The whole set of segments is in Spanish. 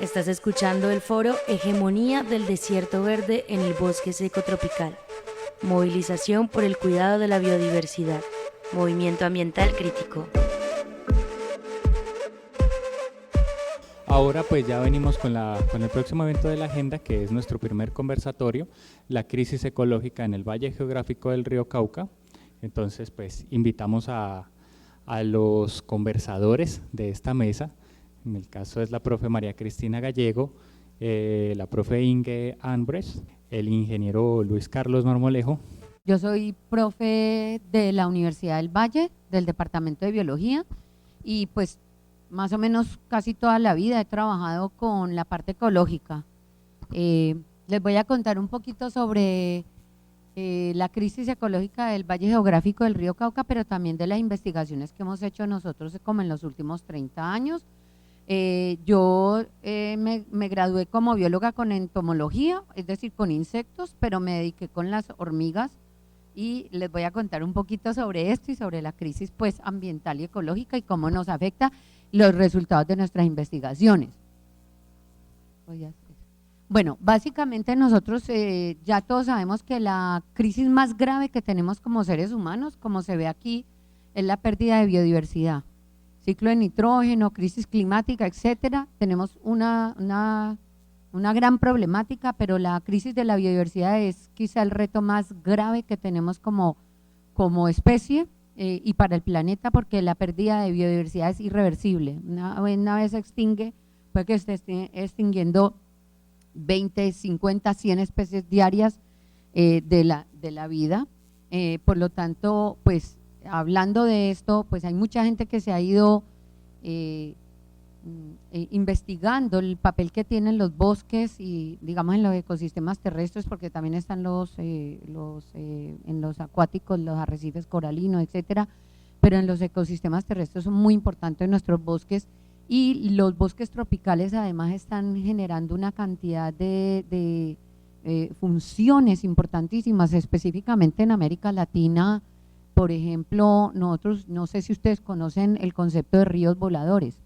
Estás escuchando el foro Hegemonía del Desierto Verde en el Bosque Seco Tropical. Movilización por el cuidado de la biodiversidad. Movimiento Ambiental Crítico. Ahora pues ya venimos con el próximo evento de la agenda, que es nuestro primer conversatorio, la crisis ecológica en el Valle Geográfico del Río Cauca. Entonces pues invitamos a los conversadores de esta mesa. En el caso es la profe María Cristina Gallego, la profe Inge Ambrecht, el ingeniero Luis Carlos Marmolejo. Yo soy profe de la Universidad del Valle, del Departamento de Biología, y pues más o menos casi toda la vida he trabajado con la parte ecológica. Les voy a contar un poquito sobre la crisis ecológica del Valle Geográfico del Río Cauca, pero también de las investigaciones que hemos hecho nosotros como en los últimos 30 años. Yo me gradué como bióloga con entomología, es decir, con insectos, pero me dediqué con las hormigas y les voy a contar un poquito sobre esto y sobre la crisis pues ambiental y ecológica y cómo nos afecta los resultados de nuestras investigaciones. Bueno, básicamente nosotros ya todos sabemos que la crisis más grave que tenemos como seres humanos, como se ve aquí, es la pérdida de biodiversidad. Ciclo de nitrógeno, crisis climática, etcétera. Tenemos una gran problemática, pero la crisis de la biodiversidad es quizá el reto más grave que tenemos como especie y para el planeta, porque la pérdida de biodiversidad es irreversible. Una vez se extingue, puede que esté extinguiendo 20, 50, 100 especies diarias de la vida. Por lo tanto, pues hablando de esto, pues hay mucha gente que se ha ido investigando el papel que tienen los bosques y digamos en los ecosistemas terrestres, porque también están en los acuáticos, los arrecifes coralinos, etcétera, pero en los ecosistemas terrestres son muy importantes nuestros bosques, y los bosques tropicales además están generando una cantidad de funciones importantísimas, específicamente en América Latina. Por ejemplo, nosotros, no sé si ustedes conocen el concepto de ríos voladores.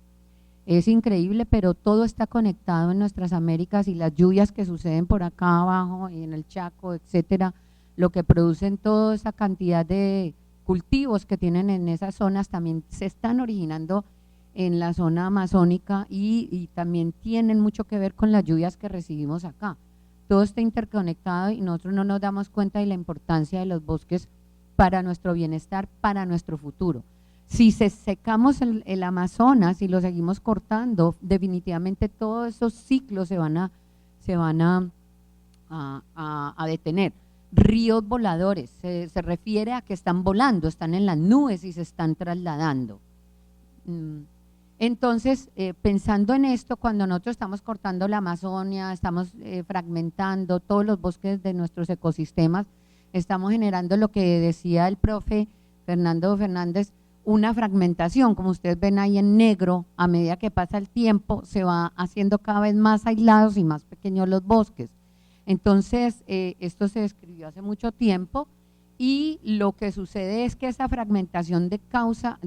Es increíble, pero todo está conectado en nuestras Américas, y las lluvias que suceden por acá abajo y en el Chaco, etcétera, lo que producen toda esa cantidad de cultivos que tienen en esas zonas también se están originando en la zona amazónica y también tienen mucho que ver con las lluvias que recibimos acá. Todo está interconectado y nosotros no nos damos cuenta de la importancia de los bosques para nuestro bienestar, para nuestro futuro. Si secamos el Amazonas y lo seguimos cortando, definitivamente todos esos ciclos se van a detener. Ríos voladores, se refiere a que están volando, están en las nubes y se están trasladando. Entonces, pensando en esto, cuando nosotros estamos cortando la Amazonia, estamos fragmentando todos los bosques de nuestros ecosistemas, estamos generando lo que decía el profe Fernando Fernández, una fragmentación, como ustedes ven ahí en negro. A medida que pasa el tiempo se va haciendo cada vez más aislados y más pequeños los bosques. Entonces, esto se describió hace mucho tiempo, y lo que sucede es que esa fragmentación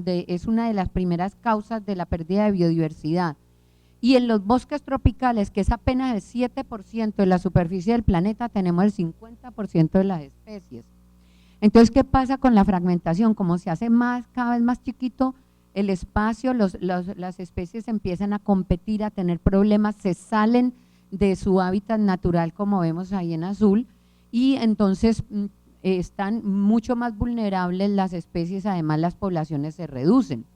es una de las primeras causas de la pérdida de biodiversidad. Y en los bosques tropicales, que es apenas el 7% de la superficie del planeta, tenemos el 50% de las especies. Entonces, ¿qué pasa con la fragmentación? Como se hace cada vez más chiquito el espacio, las especies empiezan a competir, a tener problemas, se salen de su hábitat natural, como vemos ahí en azul, y entonces están mucho más vulnerables las especies, además las poblaciones se reducen.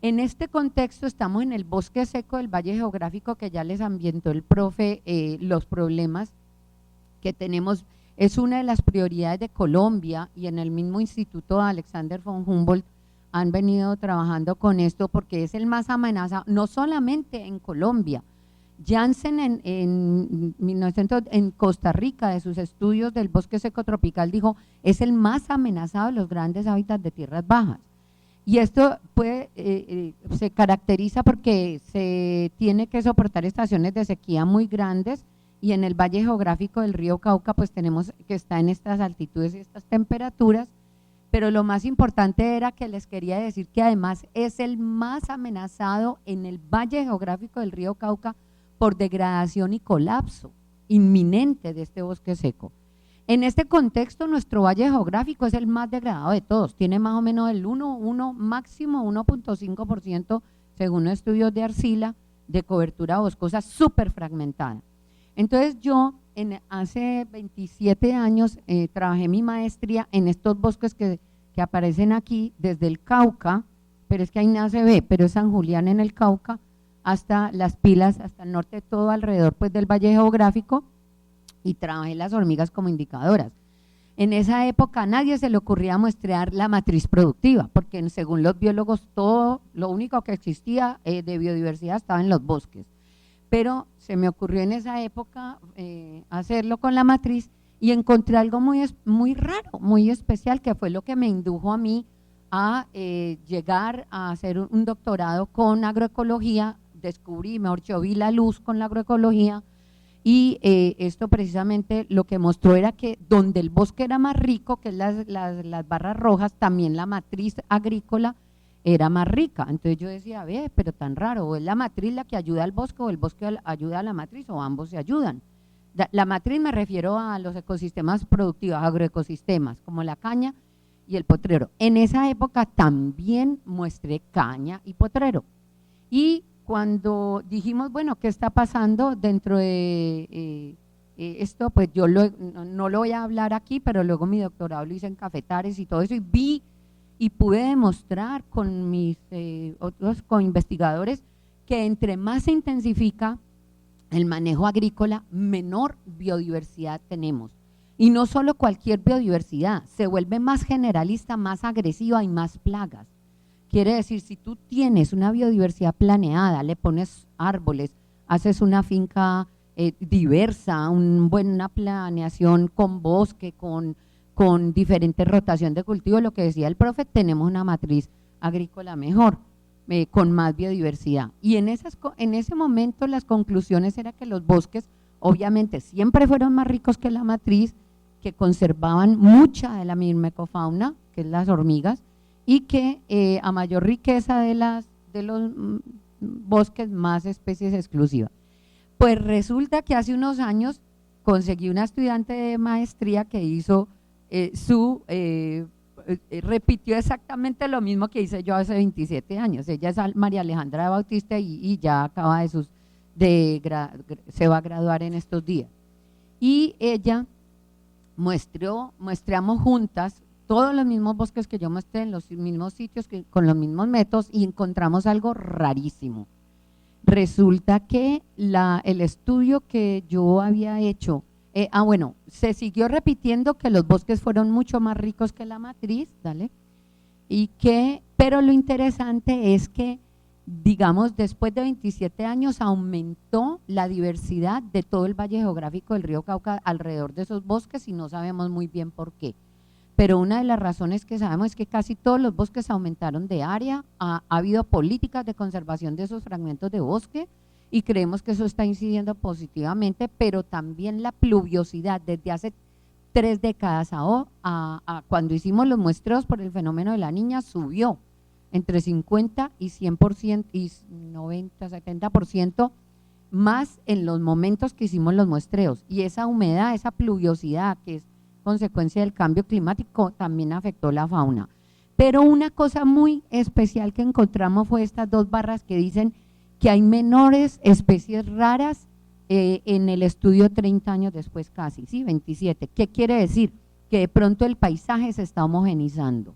En este contexto estamos en el bosque seco del Valle Geográfico, que ya les ambientó el profe los problemas que tenemos. Es una de las prioridades de Colombia, y en el mismo Instituto Alexander von Humboldt han venido trabajando con esto porque es el más amenazado, no solamente en Colombia. Janssen en 1900 en Costa Rica, de sus estudios del bosque seco tropical, dijo es el más amenazado de los grandes hábitats de tierras bajas. Y esto se caracteriza porque se tiene que soportar estaciones de sequía muy grandes, y en el Valle Geográfico del Río Cauca pues tenemos que estar en estas altitudes y estas temperaturas, pero lo más importante era que les quería decir que además es el más amenazado en el valle geográfico del río Cauca por degradación y colapso inminente de este bosque seco. En este contexto, nuestro valle geográfico es el más degradado de todos, tiene más o menos el 1, máximo 1.5%, según estudios de Arcila, de cobertura boscosa súper fragmentada. Entonces yo hace 27 años trabajé mi maestría en estos bosques que aparecen aquí, desde el Cauca, pero es que ahí nada se ve, pero es San Julián en el Cauca, hasta Las Pilas, hasta el norte, todo alrededor pues del valle geográfico, y trabajé las hormigas como indicadoras. En esa época a nadie se le ocurría muestrear la matriz productiva, porque según los biólogos todo, lo único que existía de biodiversidad estaba en los bosques. Pero se me ocurrió en esa época hacerlo con la matriz y encontré algo muy raro, muy especial, que fue lo que me indujo a mí a llegar a hacer un doctorado con agroecología. Descubrí, mejor dicho, vi la luz con la agroecología. Y esto precisamente lo que mostró era que donde el bosque era más rico, que es las barras rojas, también la matriz agrícola era más rica. Entonces yo decía, ve, pero tan raro, o es la matriz la que ayuda al bosque, o el bosque ayuda a la matriz, o ambos se ayudan. La matriz me refiero a los ecosistemas productivos, agroecosistemas, como la caña y el potrero. En esa época también muestré caña y potrero. Y cuando dijimos, bueno, ¿qué está pasando dentro de esto? Pues yo no lo voy a hablar aquí, pero luego mi doctorado lo hice en cafetales y todo eso, y vi y pude demostrar con mis otros co-investigadores que entre más se intensifica el manejo agrícola, menor biodiversidad tenemos. Y no solo cualquier biodiversidad, se vuelve más generalista, más agresiva y más plagas. Quiere decir, si tú tienes una biodiversidad planeada, le pones árboles, haces una finca diversa, una planeación con bosque, con diferente rotación de cultivo, lo que decía el profe, tenemos una matriz agrícola mejor, con más biodiversidad. Y en ese momento las conclusiones eran que los bosques obviamente siempre fueron más ricos que la matriz, que conservaban mucha de la myrmecofauna, que es las hormigas, y que a mayor riqueza de los bosques, más especies exclusivas. Pues resulta que hace unos años conseguí una estudiante de maestría que hizo repitió exactamente lo mismo que hice yo hace 27 años. Ella es María Alejandra Bautista y ya acaba se va a graduar en estos días. Y ella muestreamos juntas todos los mismos bosques que yo mostré en los mismos sitios, con los mismos métodos, y encontramos algo rarísimo. Resulta que el estudio que yo había hecho, se siguió repitiendo que los bosques fueron mucho más ricos que la matriz, ¿vale? Pero lo interesante es que, digamos, después de 27 años aumentó la diversidad de todo el valle geográfico del río Cauca alrededor de esos bosques y no sabemos muy bien por qué. Pero una de las razones que sabemos es que casi todos los bosques aumentaron de área, ha habido políticas de conservación de esos fragmentos de bosque y creemos que eso está incidiendo positivamente, pero también la pluviosidad desde hace 3 décadas a cuando hicimos los muestreos por el fenómeno de la Niña subió entre 50 y 100% y 90, 70% más en los momentos que hicimos los muestreos, y esa humedad, esa pluviosidad que es consecuencia del cambio climático también afectó la fauna. Pero una cosa muy especial que encontramos fue estas 2 barras que dicen que hay menores especies raras en el estudio 30 años después casi, ¿sí? 27. ¿Qué quiere decir? Que de pronto el paisaje se está homogenizando.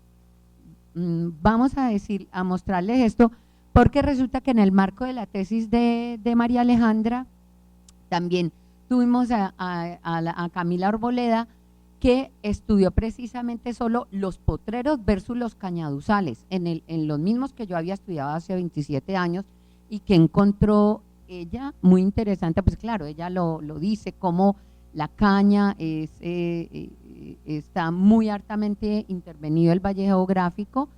Vamos a mostrarles esto porque resulta que en el marco de la tesis de María Alejandra también tuvimos a Camila Arboleda, que estudió precisamente solo los potreros versus los cañaduzales, en los mismos que yo había estudiado hace 27 años, y que encontró ella muy interesante. Pues claro, ella lo dice, como la caña está muy hartamente intervenido el valle geográfico,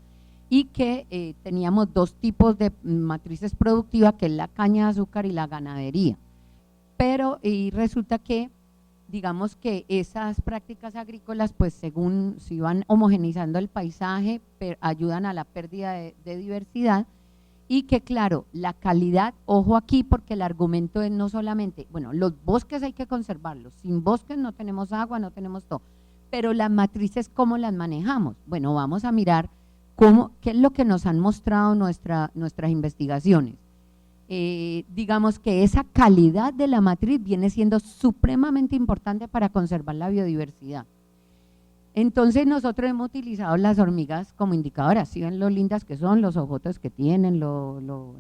y que teníamos 2 tipos de matrices productivas, que es la caña de azúcar y la ganadería. Y resulta que digamos que esas prácticas agrícolas, pues según si van homogeneizando el paisaje, ayudan a la pérdida de diversidad, y que claro, la calidad, ojo aquí, porque el argumento es no solamente, bueno, los bosques hay que conservarlos, sin bosques no tenemos agua, no tenemos todo, pero las matrices, ¿cómo las manejamos? Bueno, vamos a mirar qué es lo que nos han mostrado nuestras investigaciones. Digamos que esa calidad de la matriz viene siendo supremamente importante para conservar la biodiversidad. Entonces nosotros hemos utilizado las hormigas como indicadoras. ¿Sí ven lo lindas que son, los ojotes que tienen, lo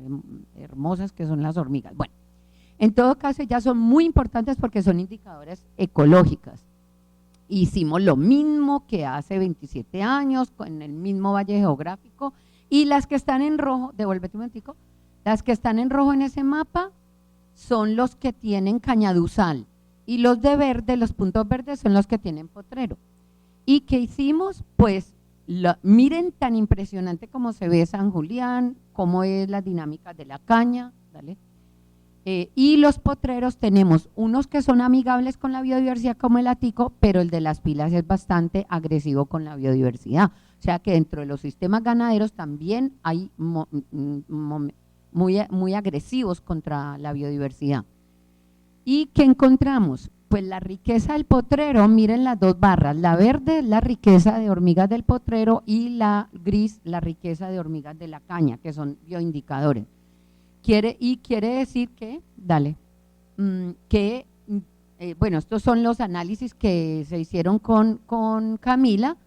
hermosas que son las hormigas? Bueno, en todo caso ellas son muy importantes porque son indicadoras ecológicas. Hicimos lo mismo que hace 27 años con el mismo valle geográfico, y las que están en rojo, devuélvete un momentico, las que están en rojo en ese mapa son los que tienen cañaduzal, y los de verde, los puntos verdes, son los que tienen potrero. ¿Y qué hicimos? Pues miren tan impresionante como se ve San Julián, cómo es la dinámica de la caña, ¿vale? Y los potreros tenemos unos que son amigables con la biodiversidad como el atico, pero el de las pilas es bastante agresivo con la biodiversidad. O sea que dentro de los sistemas ganaderos también hay muy agresivos contra la biodiversidad. ¿Y qué encontramos? Pues la riqueza del potrero, miren las dos barras, la verde es la riqueza de hormigas del potrero y la gris la riqueza de hormigas de la caña, que son bioindicadores. Quiere decir que, bueno, estos son los análisis que se hicieron con Camila,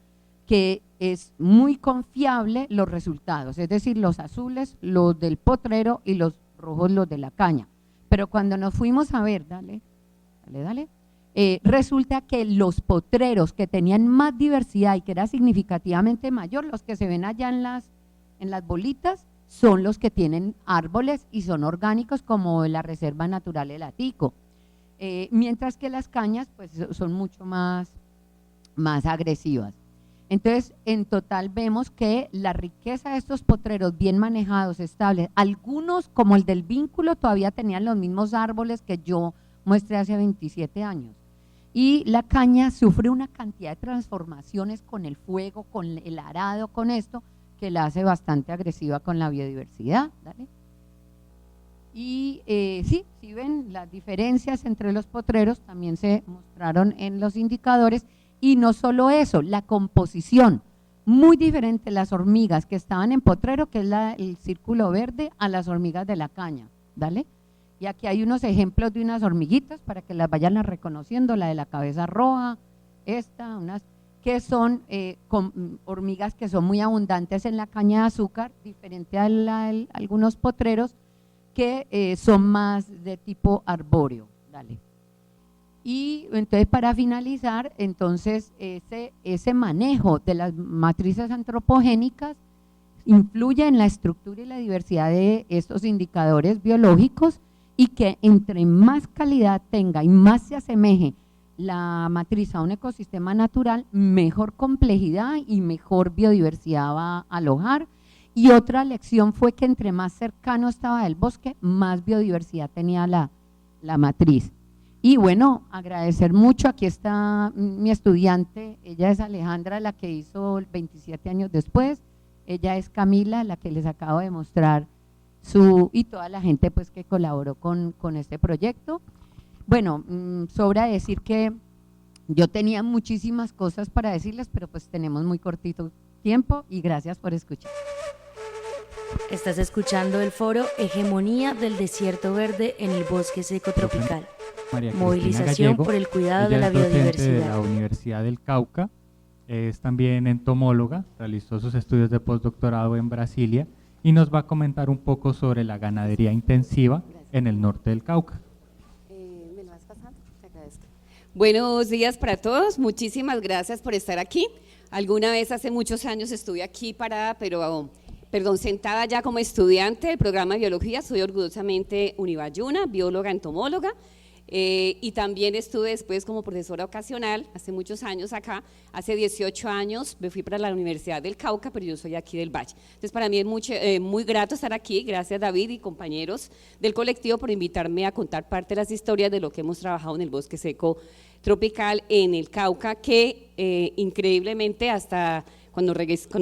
que es muy confiable los resultados, es decir, los azules, los del potrero, y los rojos, los de la caña. Pero cuando nos fuimos a ver, resulta que los potreros que tenían más diversidad y que era significativamente mayor, los que se ven allá en las bolitas, son los que tienen árboles y son orgánicos, como la Reserva Natural El Atico, mientras que las cañas pues son mucho más agresivas. Entonces, en total vemos que la riqueza de estos potreros bien manejados, estables, algunos como el del vínculo todavía tenían los mismos árboles que yo muestré hace 27 años, y la caña sufre una cantidad de transformaciones con el fuego, con el arado, con esto, que la hace bastante agresiva con la biodiversidad. ¿Dale? Y sí, si ven las diferencias entre los potreros también se mostraron en los indicadores, y no solo eso, la composición, muy diferente las hormigas que estaban en potrero, que es el círculo verde, a las hormigas de la caña. ¿Dale? Y aquí hay unos ejemplos de unas hormiguitas para que las vayan reconociendo, la de la cabeza roja, unas que son hormigas que son muy abundantes en la caña de azúcar, diferente a algunos potreros que son más de tipo arbóreo. Dale. Y entonces, para finalizar, entonces ese manejo de las matrices antropogénicas influye en la estructura y la diversidad de estos indicadores biológicos, y que entre más calidad tenga y más se asemeje la matriz a un ecosistema natural, mejor complejidad y mejor biodiversidad va a alojar. Y otra lección fue que entre más cercano estaba el bosque, más biodiversidad tenía la matriz. Y bueno, agradecer mucho, aquí está mi estudiante, ella es Alejandra, la que hizo 27 años después, ella es Camila, la que les acabo de mostrar y toda la gente pues que colaboró con este proyecto. Bueno, sobra decir que yo tenía muchísimas cosas para decirles, pero pues tenemos muy cortito tiempo, y gracias por escuchar. Estás escuchando el foro Hegemonía del Desierto Verde en el Bosque Seco Tropical. Movilización Gallego, por el cuidado de la es docente biodiversidad. de la Universidad del Cauca, es también entomóloga, realizó sus estudios de postdoctorado en Brasilia, y nos va a comentar un poco sobre la ganadería intensiva en el norte del Cauca. ¿Me lo vas pasando? Te agradezco. Buenos días para todos, muchísimas gracias por estar aquí. Alguna vez hace muchos años estuve aquí parada, sentada ya como estudiante del programa de biología. Soy orgullosamente unibayuna, bióloga entomóloga. Y también estuve después como profesora ocasional, hace muchos años acá, hace 18 años me fui para la Universidad del Cauca, pero yo soy aquí del Valle. Entonces para mí es muy grato estar aquí, gracias David y compañeros del colectivo por invitarme a contar parte de las historias de lo que hemos trabajado en el bosque seco tropical en el Cauca, que increíblemente hasta cuando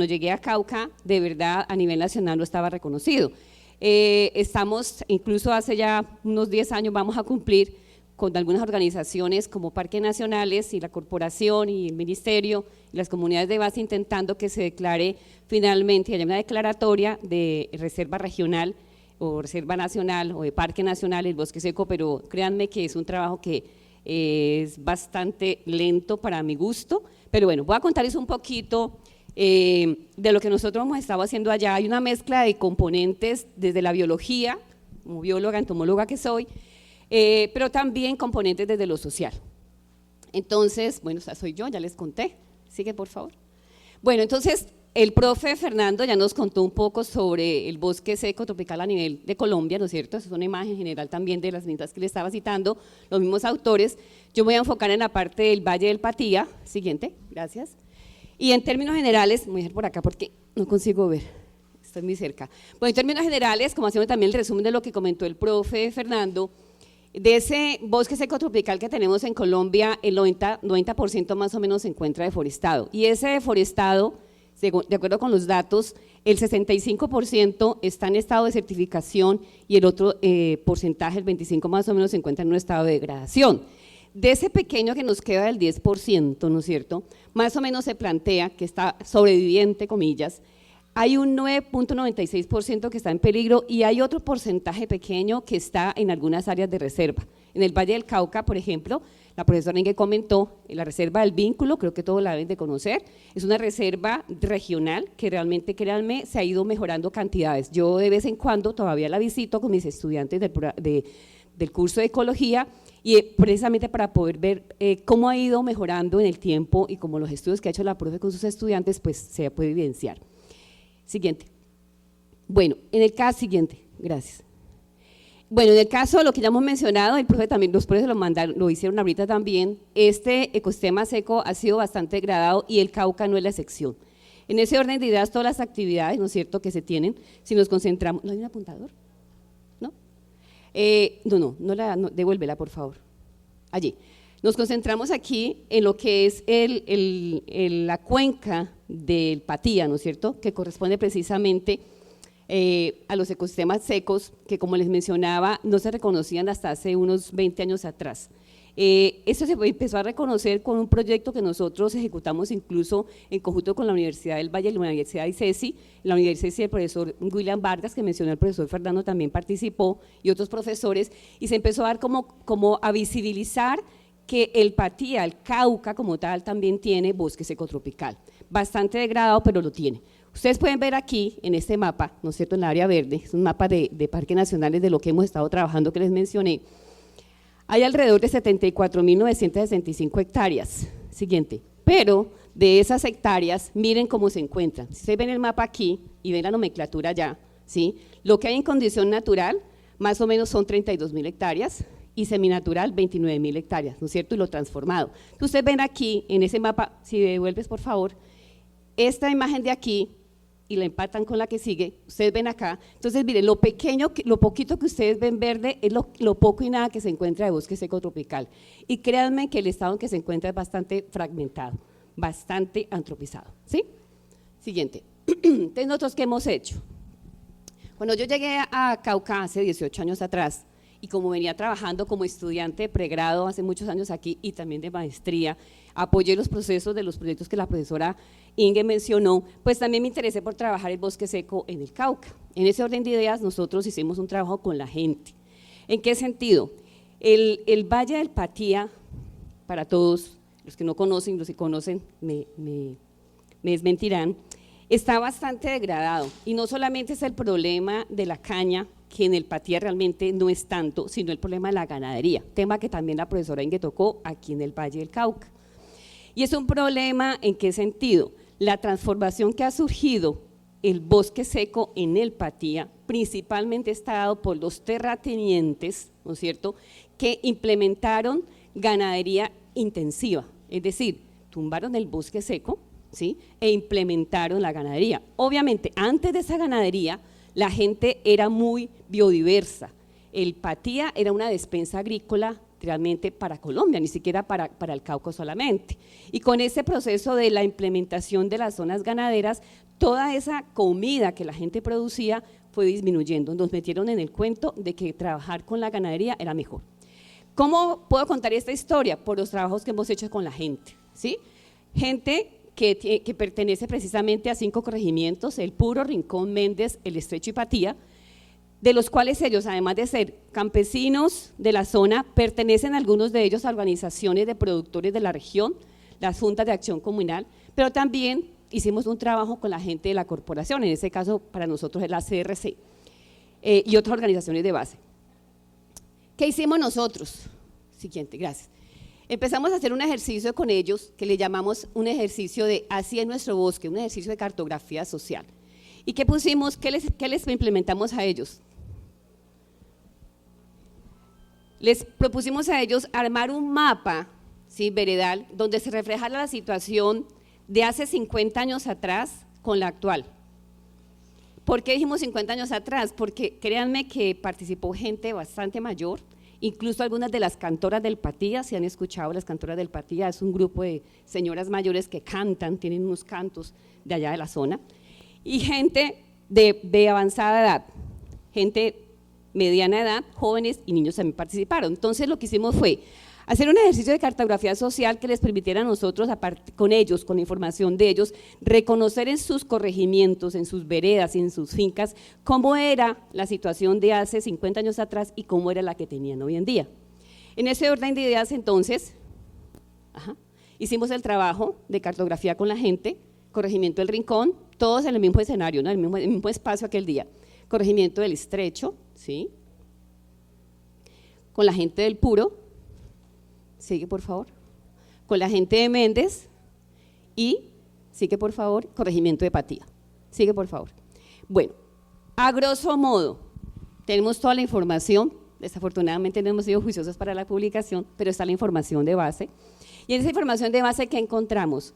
llegué a Cauca, de verdad a nivel nacional no estaba reconocido. Estamos, incluso hace ya unos 10 años vamos a cumplir con algunas organizaciones como Parques Nacionales y la Corporación y el Ministerio y las comunidades de base intentando que se declare finalmente, haya una declaratoria de reserva regional o reserva nacional o de parque nacional el bosque seco, pero créanme que es un trabajo que es bastante lento para mi gusto, pero bueno, voy a contarles un poquito de lo que nosotros hemos estado haciendo allá. Hay una mezcla de componentes desde la biología, como bióloga, entomóloga que soy, pero también componentes desde lo social. Entonces, bueno, esta soy yo, ya les conté. Sigue, por favor. Bueno, entonces, el profe Fernando ya nos contó un poco sobre el bosque seco tropical a nivel de Colombia, ¿no es cierto? Esa es una imagen general también de las mismas que le estaba citando, los mismos autores. Yo me voy a enfocar en la parte del Valle del Patía. Siguiente, gracias. Y en términos generales, voy a ir por acá porque no consigo ver, estoy muy cerca. Bueno, en términos generales, como haciendo también el resumen de lo que comentó el profe Fernando, de ese bosque seco tropical que tenemos en Colombia, el 90% más o menos se encuentra deforestado. Y ese deforestado, de acuerdo con los datos, el 65% está en estado de certificación y el otro porcentaje, el 25% más o menos, se encuentra en un estado de degradación. De ese pequeño que nos queda del 10%, ¿no es cierto?, más o menos se plantea que está sobreviviente, comillas, hay un 9.96% que está en peligro y hay otro porcentaje pequeño que está en algunas áreas de reserva. En el Valle del Cauca, por ejemplo, la profesora Inge comentó, la reserva del Vínculo, creo que todos la deben de conocer, es una reserva regional que realmente, créanme, se ha ido mejorando cantidades. Yo de vez en cuando todavía la visito con mis estudiantes del curso de Ecología y precisamente para poder ver cómo ha ido mejorando en el tiempo y como los estudios que ha hecho la profe con sus estudiantes, pues se puede evidenciar. Siguiente. Bueno, en el caso siguiente, gracias. Bueno, en el caso de lo que ya hemos mencionado, el profe también, los profes lo hicieron ahorita también, este ecosistema seco ha sido bastante degradado y el Cauca no es la excepción. En ese orden de ideas, todas las actividades, ¿no es cierto?, que se tienen, si nos concentramos, ¿no hay un apuntador? ¿No? No, devuélvela, por favor. Allí. Nos concentramos aquí en lo que es la cuenca del Patía, ¿no es cierto?, que corresponde precisamente a los ecosistemas secos que, como les mencionaba, no se reconocían hasta hace unos 20 años atrás. Esto se empezó a reconocer con un proyecto que nosotros ejecutamos incluso en conjunto con la Universidad del Valle y la Universidad de ICESI. La Universidad del profesor William Vargas, que mencionó el profesor Fernando, también participó, y otros profesores, y se empezó a dar como a visibilizar que el Patía, el Cauca como tal, también tiene bosque seco tropical, bastante degradado, pero lo tiene. Ustedes pueden ver aquí en este mapa, ¿no es cierto?, en el área verde, es un mapa de parques nacionales de lo que hemos estado trabajando que les mencioné. Hay alrededor de 74.965 hectáreas, siguiente, pero de esas hectáreas, miren cómo se encuentran. Si ustedes ven el mapa aquí y ven la nomenclatura allá, ¿sí?, lo que hay en condición natural, más o menos son 32.000 hectáreas, y seminatural 29.000 hectáreas, ¿no es cierto?, y lo transformado. Ustedes ven aquí en ese mapa, si devuelves por favor, esta imagen de aquí y la empatan con la que sigue, ustedes ven acá, entonces miren, lo poquito que ustedes ven verde es lo poco y nada que se encuentra de bosque seco tropical, y créanme que el estado en que se encuentra es bastante fragmentado, bastante antropizado, ¿sí? Siguiente. Entonces, ¿nosotros qué hemos hecho? Cuando yo llegué a Cauca hace 18 años atrás, y como venía trabajando como estudiante de pregrado hace muchos años aquí y también de maestría, apoyé los procesos de los proyectos que la profesora Inge mencionó, pues también me interesé por trabajar el bosque seco en el Cauca. En ese orden de ideas nosotros hicimos un trabajo con la gente. ¿En qué sentido? El Valle del Patía, para todos los que no conocen, los que conocen me desmentirán, está bastante degradado, y no solamente es el problema de la caña, que en el Patía realmente no es tanto, sino el problema de la ganadería, tema que también la profesora Inge tocó aquí en el Valle del Cauca. Y es un problema, ¿en qué sentido? La transformación que ha surgido el bosque seco en el Patía principalmente está dado por los terratenientes, ¿no es cierto?, que implementaron ganadería intensiva, es decir, tumbaron el bosque seco, ¿sí?, e implementaron la ganadería. Obviamente, antes de esa ganadería, la gente era muy biodiversa. El Patía era una despensa agrícola realmente para Colombia, ni siquiera para el Cauca solamente. Y con ese proceso de la implementación de las zonas ganaderas, toda esa comida que la gente producía fue disminuyendo. Nos metieron en el cuento de que trabajar con la ganadería era mejor. ¿Cómo puedo contar esta historia? Por los trabajos que hemos hecho con la gente, ¿sí? Gente que pertenece precisamente a 5 corregimientos: El Puro, Rincón, Méndez, El Estrecho y Patía, de los cuales ellos, además de ser campesinos de la zona, pertenecen algunos de ellos a organizaciones de productores de la región, las juntas de acción comunal, pero también hicimos un trabajo con la gente de la corporación, en ese caso para nosotros es la CRC, y otras organizaciones de base. ¿Qué hicimos nosotros? Siguiente, gracias. Empezamos a hacer un ejercicio con ellos que le llamamos un ejercicio de Así es nuestro bosque, un ejercicio de cartografía social. ¿Y qué pusimos? ¿Qué les implementamos a ellos? Les propusimos a ellos armar un mapa, ¿sí?, veredal, donde se reflejara la situación de hace 50 años atrás con la actual. ¿Por qué dijimos 50 años atrás? Porque créanme que participó gente bastante mayor, incluso algunas de las cantoras del Patía. Si han escuchado las cantoras del Patía, es un grupo de señoras mayores que cantan, tienen unos cantos de allá de la zona, y gente de avanzada edad, gente mediana edad, jóvenes y niños también participaron. Entonces lo que hicimos fue hacer un ejercicio de cartografía social que les permitiera a nosotros, con ellos, con la información de ellos, reconocer en sus corregimientos, en sus veredas y en sus fincas cómo era la situación de hace 50 años atrás y cómo era la que tenían hoy en día. En ese orden de ideas, entonces, hicimos el trabajo de cartografía con la gente, corregimiento del Rincón, todos en el mismo escenario, ¿no?, el mismo espacio aquel día, corregimiento del Estrecho, ¿sí?, con la gente del Puro, sigue por favor, con la gente de Méndez y, sigue por favor, corregimiento de Patía, sigue por favor. Bueno, a grosso modo, tenemos toda la información, desafortunadamente no hemos sido juiciosos para la publicación, pero está la información de base. Y en esa información de base, ¿qué encontramos?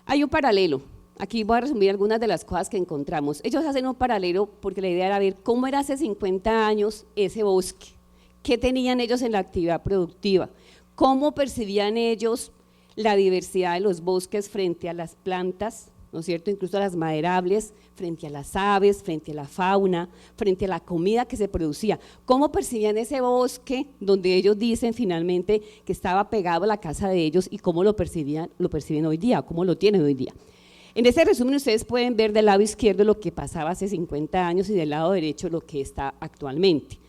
Hay un paralelo. Aquí voy a resumir algunas de las cosas que encontramos. Ellos hacen un paralelo porque la idea era ver cómo era hace 50 años ese bosque, qué tenían ellos en la actividad productiva, cómo percibían ellos la diversidad de los bosques frente a las plantas, ¿no es cierto?, incluso a las maderables, frente a las aves, frente a la fauna, frente a la comida que se producía, cómo percibían ese bosque donde ellos dicen finalmente que estaba pegado a la casa de ellos y cómo lo perciben hoy día, cómo lo tienen hoy día. En ese resumen ustedes pueden ver del lado izquierdo lo que pasaba hace 50 años y del lado derecho lo que está actualmente.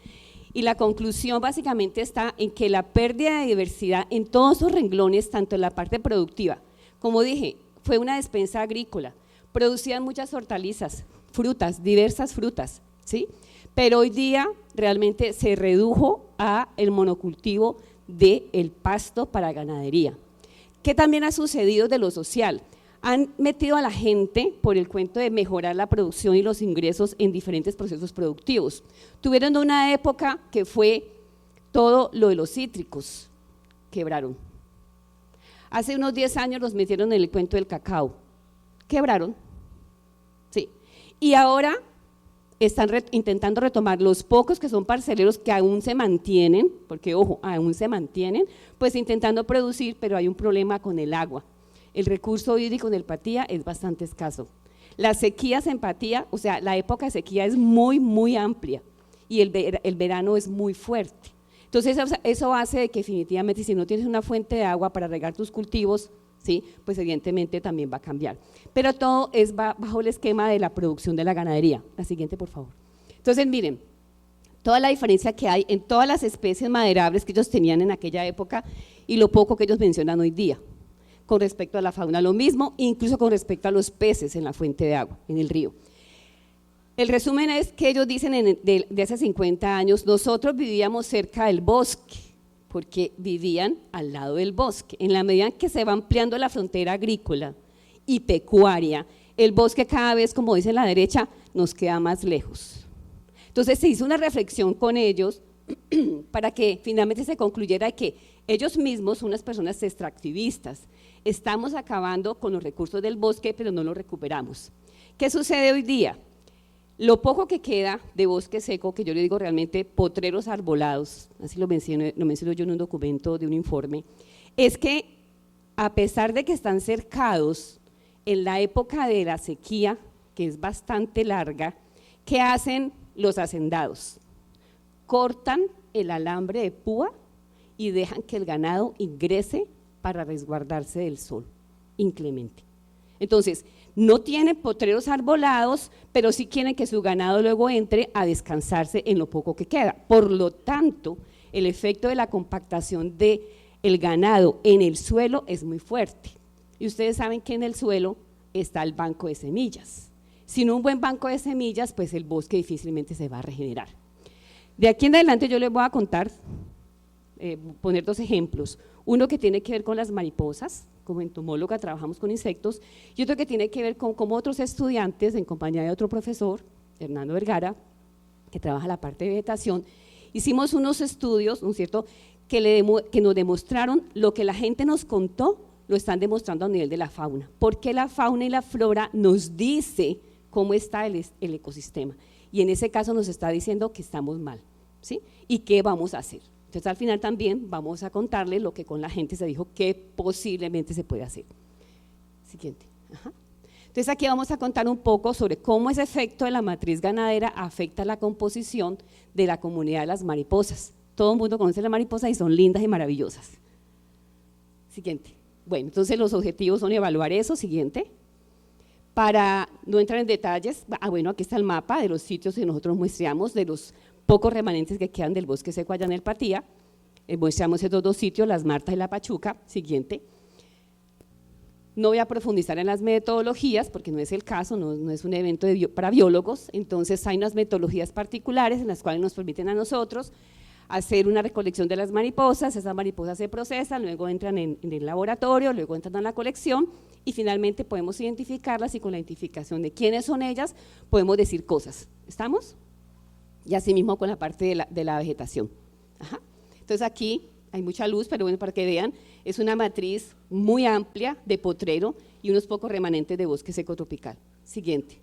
Y la conclusión básicamente está en que la pérdida de diversidad en todos sus renglones, tanto en la parte productiva, como dije, fue una despensa agrícola, producían muchas hortalizas, frutas, diversas frutas, ¿sí? Pero hoy día realmente se redujo a el monocultivo del pasto para ganadería. ¿Qué también ha sucedido de lo social? Han metido a la gente por el cuento de mejorar la producción y los ingresos en diferentes procesos productivos. Tuvieron una época que fue todo lo de los cítricos, quebraron. Hace unos 10 años los metieron en el cuento del cacao, quebraron, sí. Y ahora están intentando retomar los pocos que son parceleros que aún se mantienen, porque ojo, aún se mantienen, pues intentando producir, pero hay un problema con el agua. El recurso hídrico en el Patía es bastante escaso. Las sequías en Patía, o sea, la época de sequía es muy, muy amplia y el verano es muy fuerte. Entonces, eso hace que definitivamente si no tienes una fuente de agua para regar tus cultivos, ¿sí?, pues evidentemente también va a cambiar. Pero todo es bajo el esquema de la producción de la ganadería. La siguiente, por favor. Entonces, miren, toda la diferencia que hay en todas las especies maderables que ellos tenían en aquella época y lo poco que ellos mencionan hoy día. Con respecto a la fauna lo mismo, incluso con respecto a los peces en la fuente de agua, en el río. El resumen es que ellos dicen de hace 50 años, nosotros vivíamos cerca del bosque, porque vivían al lado del bosque. En la medida en que se va ampliando la frontera agrícola y pecuaria, el bosque cada vez, como dice la derecha, nos queda más lejos. Entonces se hizo una reflexión con ellos para que finalmente se concluyera que ellos mismos son unas personas extractivistas. Estamos acabando con los recursos del bosque, pero no los recuperamos. ¿Qué sucede hoy día? Lo poco que queda de bosque seco, que yo le digo realmente potreros arbolados, así lo menciono yo en un documento de un informe, es que a pesar de que están cercados en la época de la sequía, que es bastante larga, ¿qué hacen los hacendados? Cortan el alambre de púa y dejan que el ganado ingrese para resguardarse del sol inclemente. Entonces, no tienen potreros arbolados, pero sí quieren que su ganado luego entre a descansarse en lo poco que queda. Por lo tanto, el efecto de la compactación del ganado en el suelo es muy fuerte. Y ustedes saben que en el suelo está el banco de semillas. Sin un buen banco de semillas, pues el bosque difícilmente se va a regenerar. De aquí en adelante yo les voy a contar, poner dos ejemplos. Uno que tiene que ver con las mariposas, como entomóloga trabajamos con insectos, y otro que tiene que ver con cómo otros estudiantes, en compañía de otro profesor, Hernando Vergara, que trabaja la parte de vegetación, hicimos unos estudios, ¿no es cierto?, que nos demostraron lo que la gente nos contó, lo están demostrando a nivel de la fauna. Porque la fauna y la flora nos dice cómo está el ecosistema, y en ese caso nos está diciendo que estamos mal, ¿sí? ¿Y qué vamos a hacer? Entonces al final también vamos a contarles lo que con la gente se dijo que posiblemente se puede hacer. Siguiente. Ajá. Entonces aquí vamos a contar un poco sobre cómo ese efecto de la matriz ganadera afecta la composición de la comunidad de las mariposas. Todo el mundo conoce las mariposas y son lindas y maravillosas. Siguiente. Bueno, entonces los objetivos son evaluar eso. Siguiente. Para no entrar en detalles, bueno, aquí está el mapa de los sitios que nosotros muestreamos, de los pocos remanentes que quedan del bosque seco allá en el Patía. Muestramos esos dos sitios, Las Martas y La Pachuca. Siguiente. No voy a profundizar en las metodologías porque no es el caso, no es un evento para biólogos, entonces hay unas metodologías particulares en las cuales nos permiten a nosotros hacer una recolección de las mariposas, esas mariposas se procesan, luego entran en el laboratorio, luego entran a la colección y finalmente podemos identificarlas y con la identificación de quiénes son ellas podemos decir cosas. ¿Estamos? Y así mismo con la parte de la vegetación. Ajá. Entonces aquí hay mucha luz, pero bueno, para que vean, es una matriz muy amplia de potrero y unos pocos remanentes de bosque seco tropical. Siguiente.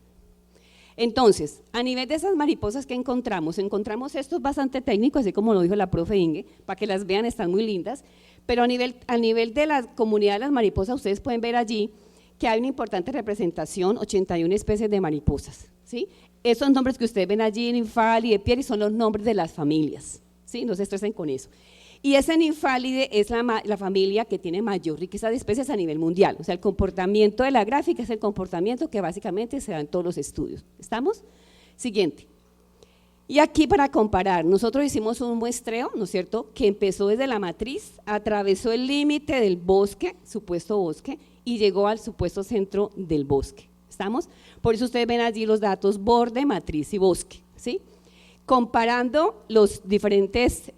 Entonces, a nivel de esas mariposas que encontramos esto es bastante técnico, así como lo dijo la profe Inge, para que las vean, están muy lindas, pero a nivel de la comunidad de las mariposas, ustedes pueden ver allí que hay una importante representación, 81 especies de mariposas, ¿sí? Esos nombres que ustedes ven allí, Nymphalidae, Pieris, son los nombres de las familias, ¿sí? No se estresen con eso. Y ese Nymphalidae es la familia que tiene mayor riqueza de especies a nivel mundial. O sea, el comportamiento de la gráfica es el comportamiento que básicamente se da en todos los estudios. ¿Estamos? Siguiente. Y aquí para comparar, nosotros hicimos un muestreo, ¿no es cierto?, que empezó desde la matriz, atravesó el límite del bosque, supuesto bosque, y llegó al supuesto centro del bosque. ¿Estamos? Por eso ustedes ven allí los datos borde, matriz y bosque, ¿sí? Comparando los diferentes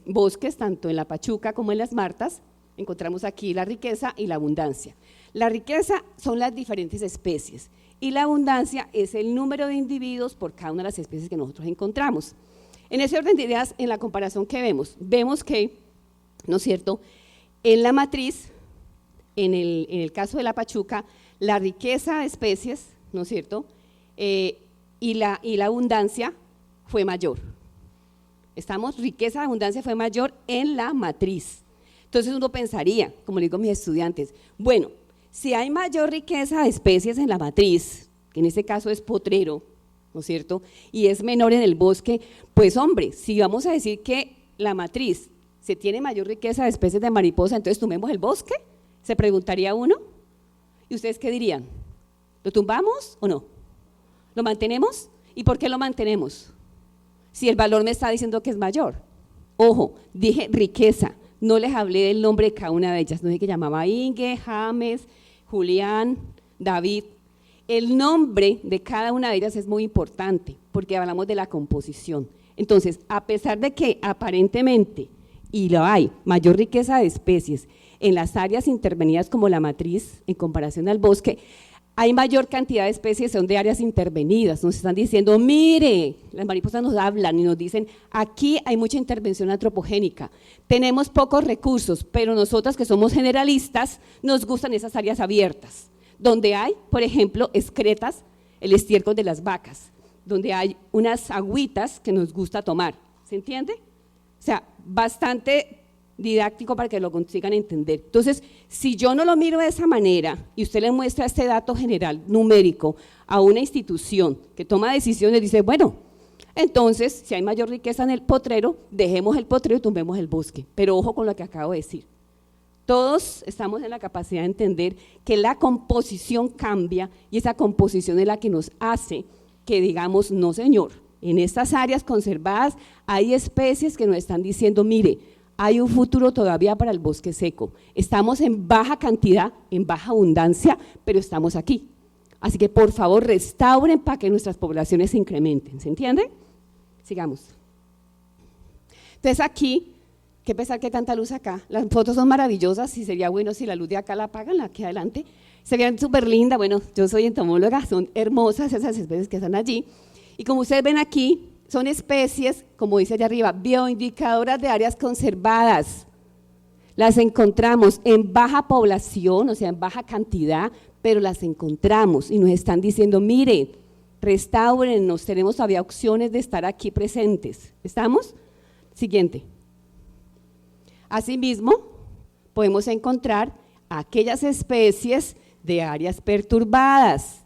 bosques, tanto en La Pachuca como en Las Martas, encontramos aquí la riqueza y la abundancia. La riqueza son las diferentes especies y la abundancia es el número de individuos por cada una de las especies que nosotros encontramos. En ese orden de ideas, en la comparación que vemos que, ¿no es cierto?, en la matriz, en el caso de La Pachuca, la riqueza de especies, ¿no es cierto?, y la abundancia fue mayor. Estamos, riqueza, abundancia fue mayor en la matriz. Entonces uno pensaría, como le digo a mis estudiantes, bueno, si hay mayor riqueza de especies en la matriz, que en este caso es potrero, ¿no es cierto?, y es menor en el bosque, pues hombre, si vamos a decir que la matriz se tiene mayor riqueza de especies de mariposa, entonces tumbemos el bosque, se preguntaría uno, ¿y ustedes qué dirían? ¿Lo tumbamos o no? ¿Lo mantenemos? ¿Y por qué lo mantenemos? Si el valor me está diciendo que es mayor. Ojo, dije riqueza, no les hablé del nombre de cada una de ellas, no dije que llamaba Inge, James, Julián, David. El nombre de cada una de ellas es muy importante porque hablamos de la composición. Entonces, a pesar de que aparentemente, y lo hay, mayor riqueza de especies en las áreas intervenidas como la matriz en comparación al bosque, hay mayor cantidad de especies, son de áreas intervenidas, nos están diciendo, mire, las mariposas nos hablan y nos dicen, aquí hay mucha intervención antropogénica, tenemos pocos recursos, pero nosotras que somos generalistas, nos gustan esas áreas abiertas, donde hay, por ejemplo, excretas, el estiércol de las vacas, donde hay unas agüitas que nos gusta tomar, ¿se entiende? O sea, bastante didáctico para que lo consigan entender. Entonces, si yo no lo miro de esa manera y usted le muestra este dato general numérico a una institución que toma decisiones, dice, bueno, entonces, si hay mayor riqueza en el potrero, dejemos el potrero y tumbemos el bosque. Pero ojo con lo que acabo de decir. Todos estamos en la capacidad de entender que la composición cambia y esa composición es la que nos hace que digamos, no señor, en estas áreas conservadas hay especies que nos están diciendo, mire, hay un futuro todavía para el bosque seco. Estamos en baja cantidad, en baja abundancia, pero estamos aquí. Así que por favor restauren para que nuestras poblaciones se incrementen, ¿se entiende? Sigamos. Entonces aquí, qué pesar que tanta luz acá, las fotos son maravillosas y sería bueno si la luz de acá la apagan, la aquí adelante, serían súper linda, bueno, yo soy entomóloga, son hermosas esas especies que están allí, y como ustedes ven aquí, son especies, como dice allá arriba, bioindicadoras de áreas conservadas. Las encontramos en baja población, o sea, en baja cantidad, pero las encontramos y nos están diciendo, mire, restáurennos, tenemos todavía opciones de estar aquí presentes. ¿Estamos? Siguiente. Asimismo, podemos encontrar aquellas especies de áreas perturbadas.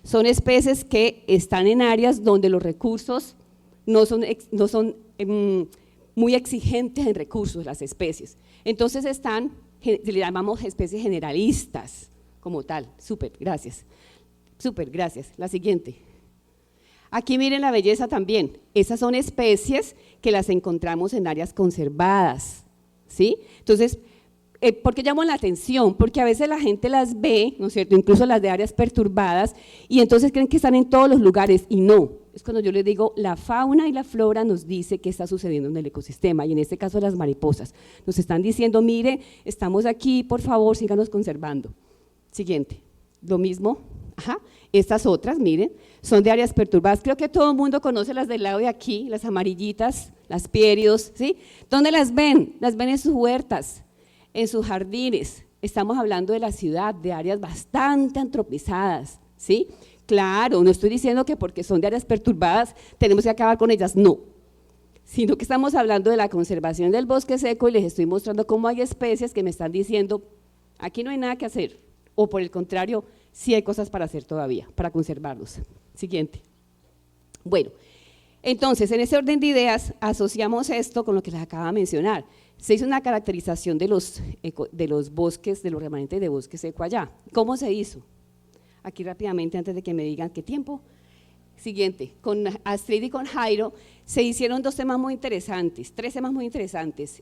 Son especies que están en áreas donde los recursos no son muy exigentes en recursos las especies. Entonces le llamamos especies generalistas como tal. Súper, gracias. Súper, gracias. La siguiente. Aquí miren la belleza también. Esas son especies que las encontramos en áreas conservadas, ¿sí? Entonces, ¿por qué llaman la atención? Porque a veces la gente las ve, ¿no es cierto?, incluso las de áreas perturbadas, y entonces creen que están en todos los lugares, y no. Es cuando yo les digo, la fauna y la flora nos dice qué está sucediendo en el ecosistema, y en este caso las mariposas. Nos están diciendo, mire, estamos aquí, por favor, síganos conservando. Siguiente, lo mismo, estas otras, miren, son de áreas perturbadas. Creo que todo el mundo conoce las del lado de aquí, las amarillitas, las pieridos, ¿sí? ¿Dónde las ven? Las ven en sus huertas, en sus jardines. Estamos hablando de la ciudad, de áreas bastante antropizadas, ¿sí? Claro, no estoy diciendo que porque son de áreas perturbadas tenemos que acabar con ellas, no, sino que estamos hablando de la conservación del bosque seco y les estoy mostrando cómo hay especies que me están diciendo, aquí no hay nada que hacer, o por el contrario, sí hay cosas para hacer todavía, para conservarlos. Siguiente. Bueno, entonces, en ese orden de ideas, asociamos esto con lo que les acaba de mencionar. Se hizo una caracterización de los bosques, de los remanentes de bosque seco allá. ¿Cómo se hizo? Aquí rápidamente, antes de que me digan qué tiempo. Siguiente, con Astrid y con Jairo se hicieron tres temas muy interesantes.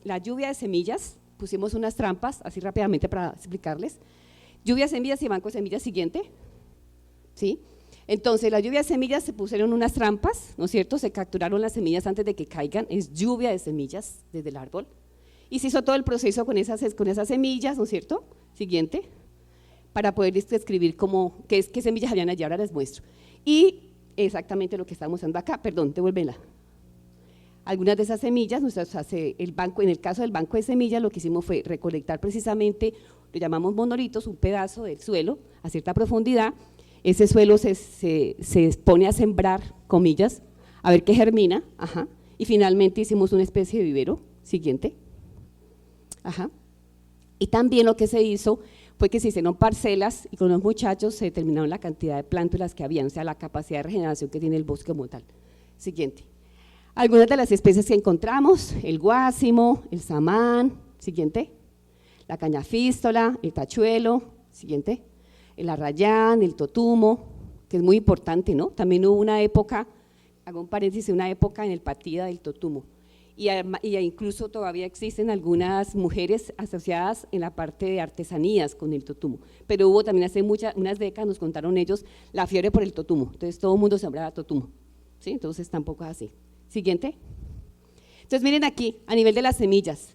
La lluvia de semillas, pusimos unas trampas, así rápidamente para explicarles. Lluvia de semillas y banco de semillas, siguiente. ¿Sí? Entonces, la lluvia de semillas se pusieron unas trampas, ¿no es cierto? Se capturaron las semillas antes de que caigan, es lluvia de semillas desde el árbol. Y se hizo todo el proceso con esas semillas, ¿no es cierto? Siguiente. Para poder describir qué semillas habían allá, ahora les muestro. Y exactamente lo que estamos usando acá, perdón, devuélvela. Algunas de esas semillas, en el caso del banco de semillas, lo que hicimos fue recolectar precisamente, lo llamamos monolitos, un pedazo del suelo a cierta profundidad. Ese suelo se pone a sembrar, comillas, a ver qué germina, y finalmente hicimos una especie de vivero. Siguiente. Y también lo que se hizo fue que se hicieron parcelas y con los muchachos se determinaron la cantidad de plántulas que habían, o sea, la capacidad de regeneración que tiene el bosque como tal. Siguiente. Algunas de las especies que encontramos, el guásimo, el samán, siguiente, la cañafístola, el tachuelo, siguiente, el arrayán, el totumo, que es muy importante, ¿no? También hubo una época, hago un paréntesis, una época en el Patía del totumo. Y incluso todavía existen algunas mujeres asociadas en la parte de artesanías con el totumo, pero hubo también hace unas décadas, nos contaron ellos, la fiebre por el totumo, entonces todo el mundo sembraba totumo, ¿sí? Entonces tampoco es así. Siguiente. Entonces miren aquí, a nivel de las semillas,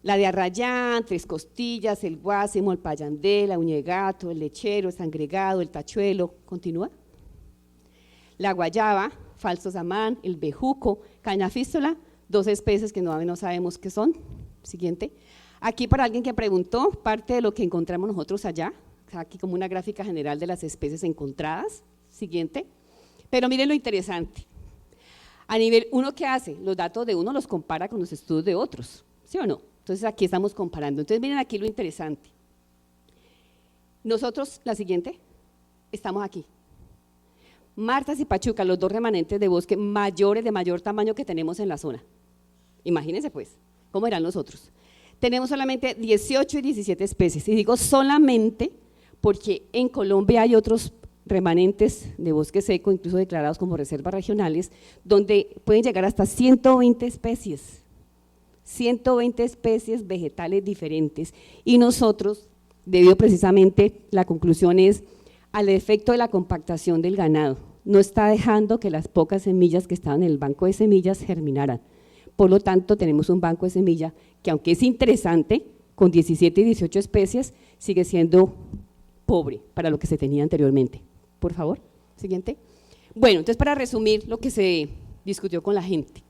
La de arrayán, tres costillas, el guásimo, el payandé, la uña de gato, el lechero, el sangregado, el tachuelo, ¿continúa? La guayaba, falso samán, el bejuco, cañafístola, 2 especies que no sabemos qué son. Siguiente. Aquí para alguien que preguntó, parte de lo que encontramos nosotros allá, aquí como una gráfica general de las especies encontradas. Siguiente. Pero miren lo interesante. A nivel, ¿uno qué hace? Los datos de uno los compara con los estudios de otros, ¿sí o no? Entonces aquí estamos comparando. Entonces miren aquí lo interesante. Nosotros, la siguiente, estamos aquí. Martas y Pachuca, los 2 remanentes de bosque mayores, de mayor tamaño que tenemos en la zona. Imagínense pues, ¿cómo eran los otros? Tenemos solamente 18 y 17 especies, y digo solamente porque en Colombia hay otros remanentes de bosque seco, incluso declarados como reservas regionales, donde pueden llegar hasta 120 especies. 120 especies vegetales diferentes, y nosotros, debido precisamente, la conclusión es al efecto de la compactación del ganado, no está dejando que las pocas semillas que estaban en el banco de semillas germinaran. Por lo tanto, tenemos un banco de semilla que, aunque es interesante, con 17 y 18 especies, sigue siendo pobre para lo que se tenía anteriormente. Por favor, siguiente. Bueno, entonces para resumir lo que se discutió con la gente,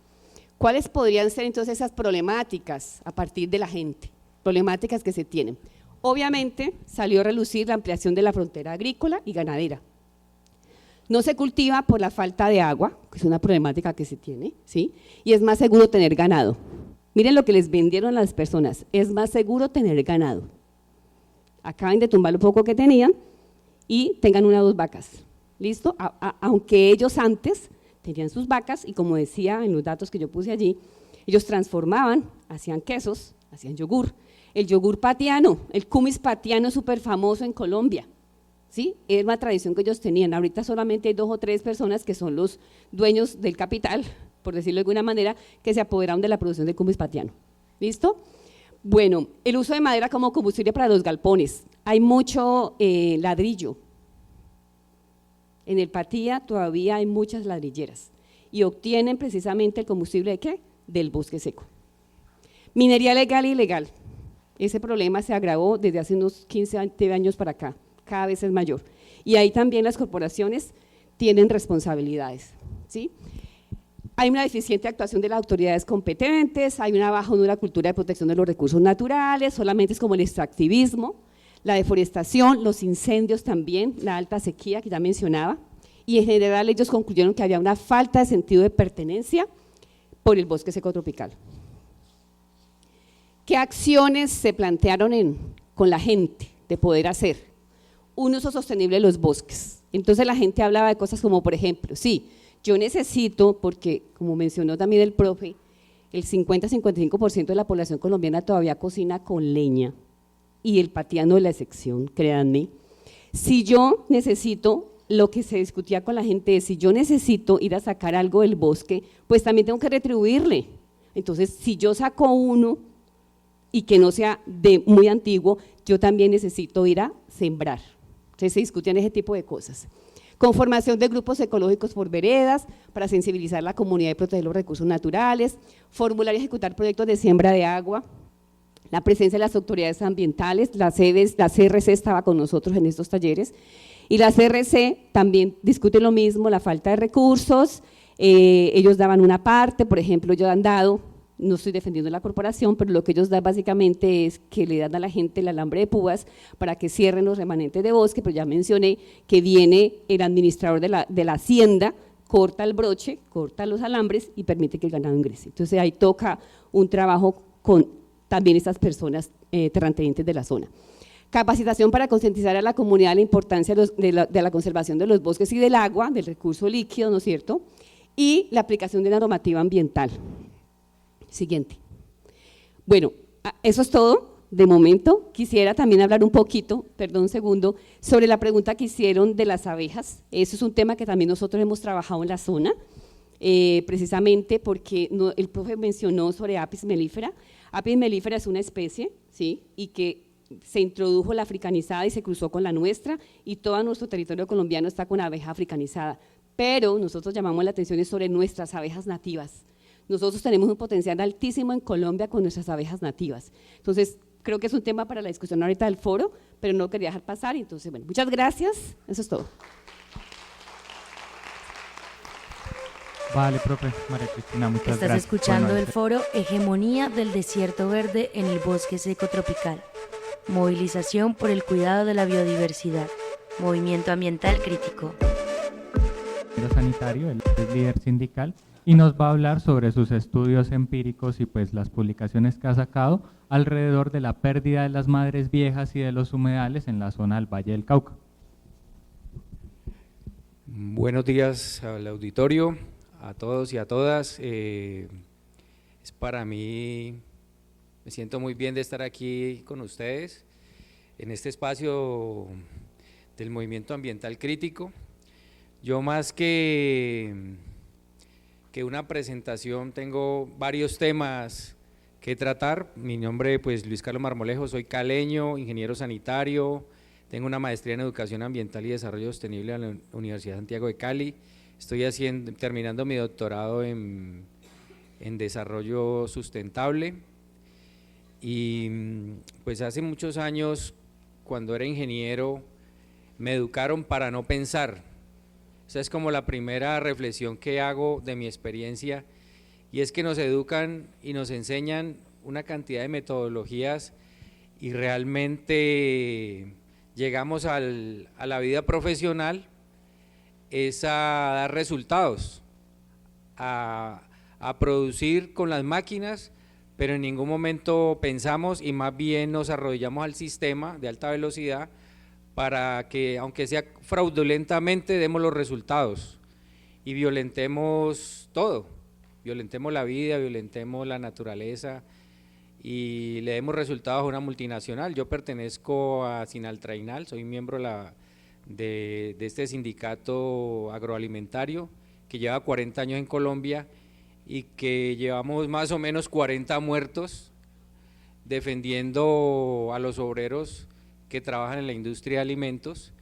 ¿cuáles podrían ser entonces esas problemáticas a partir de la gente? Problemáticas que se tienen. Obviamente salió a relucir la ampliación de la frontera agrícola y ganadera. No se cultiva por la falta de agua, que es una problemática que se tiene, ¿sí? Y es más seguro tener ganado. Miren lo que les vendieron a las personas, es más seguro tener ganado. Acaban de tumbar lo poco que tenían y tengan 1 o 2 vacas, ¿listo? Aunque ellos antes tenían sus vacas y, como decía en los datos que yo puse allí, ellos transformaban, hacían quesos, hacían yogur. El yogur patiano, el kumis patiano es súper famoso en Colombia, ¿sí? Es una tradición que ellos tenían. Ahorita solamente hay 2 o 3 personas que son los dueños del capital, por decirlo de alguna manera, que se apoderaron de la producción de kumis patiano, ¿listo? Bueno, el uso de madera como combustible para los galpones. Hay mucho ladrillo. En el Patía todavía hay muchas ladrilleras y obtienen precisamente el combustible ¿de qué? Del bosque seco. Minería legal e ilegal. Ese problema se agravó desde hace unos 15 años para acá, cada vez es mayor. Y ahí también las corporaciones tienen responsabilidades, ¿sí? Hay una deficiente actuación de las autoridades competentes, hay una baja o nula cultura de protección de los recursos naturales, solamente es como el extractivismo, la deforestación, los incendios también, la alta sequía que ya mencionaba, y en general ellos concluyeron que había una falta de sentido de pertenencia por el bosque seco tropical. ¿Qué acciones se plantearon con la gente de poder hacer? Un uso sostenible de los bosques. Entonces la gente hablaba de cosas como, por ejemplo, sí, yo necesito, porque como mencionó también el profe, el 50-55% de la población colombiana todavía cocina con leña, y el patiano es la excepción, créanme. Si yo necesito, lo que se discutía con la gente es, si yo necesito ir a sacar algo del bosque, pues también tengo que retribuirle. Entonces, si yo saco uno y que no sea de muy antiguo, yo también necesito ir a sembrar. Entonces se discutían ese tipo de cosas. Conformación de grupos ecológicos por veredas para sensibilizar a la comunidad y proteger los recursos naturales, formular y ejecutar proyectos de siembra de agua, la presencia de las autoridades ambientales, la CRC estaba con nosotros en estos talleres, y la CRC también discute lo mismo, la falta de recursos, ellos daban una parte, por ejemplo, ellos han dado, no estoy defendiendo la corporación, pero lo que ellos dan básicamente es que le dan a la gente el alambre de púas para que cierren los remanentes de bosque, pero ya mencioné que viene el administrador de la hacienda, corta el broche, corta los alambres y permite que el ganado ingrese. Entonces ahí toca un trabajo con también estas personas terratenientes de la zona. Capacitación para concientizar a la comunidad de la importancia de la conservación de los bosques y del agua, del recurso líquido, ¿no es cierto? Y la aplicación de la normativa ambiental. Siguiente. Bueno, eso es todo de momento. Quisiera también hablar un poquito, perdón un segundo, sobre la pregunta que hicieron de las abejas. Eso es un tema que también nosotros hemos trabajado en la zona, precisamente porque el profe mencionó sobre Apis mellifera. Apis mellifera es una especie, ¿sí? Y que se introdujo la africanizada y se cruzó con la nuestra, y todo nuestro territorio colombiano está con abeja africanizada, pero nosotros llamamos la atención sobre nuestras abejas nativas. Nosotros tenemos un potencial altísimo en Colombia con nuestras abejas nativas. Entonces, creo que es un tema para la discusión ahorita del foro, pero no lo quería dejar pasar. Entonces, bueno, muchas gracias. Eso es todo. Vale, profe, María Cristina, muchas gracias. Estás escuchando Bueno, el foro Hegemonía del Desierto Verde en el Bosque Seco Tropical. Movilización por el cuidado de la biodiversidad. Movimiento Ambiental Crítico. sanitario, él es líder sindical y nos va a hablar sobre sus estudios empíricos y pues las publicaciones que ha sacado alrededor de la pérdida de las madres viejas y de los humedales en la zona del Valle del Cauca. Buenos días al auditorio, a todos y a todas. Es para mí, me siento muy bien de estar aquí con ustedes en este espacio del movimiento ambiental crítico. Yo más que una presentación tengo varios temas que tratar. Mi nombre pues Luis Carlos Marmolejo, soy caleño, ingeniero sanitario, tengo una maestría en Educación Ambiental y Desarrollo Sostenible en la Universidad de Santiago de Cali. Estoy terminando mi doctorado en Desarrollo Sustentable y pues hace muchos años, cuando era ingeniero, me educaron para no pensar. Esa es como la primera reflexión que hago de mi experiencia, y es que nos educan y nos enseñan una cantidad de metodologías y realmente llegamos a la vida profesional es a dar resultados, a producir con las máquinas, pero en ningún momento pensamos y más bien nos arrodillamos al sistema de alta velocidad para que, aunque sea fraudulentamente, demos los resultados y violentemos todo, violentemos la vida, violentemos la naturaleza y le demos resultados a una multinacional. Yo pertenezco a Sinaltrainal, soy miembro de este sindicato agroalimentario que lleva 40 años en Colombia y que llevamos más o menos 40 muertos defendiendo a los obreros que trabajan en la industria de alimentos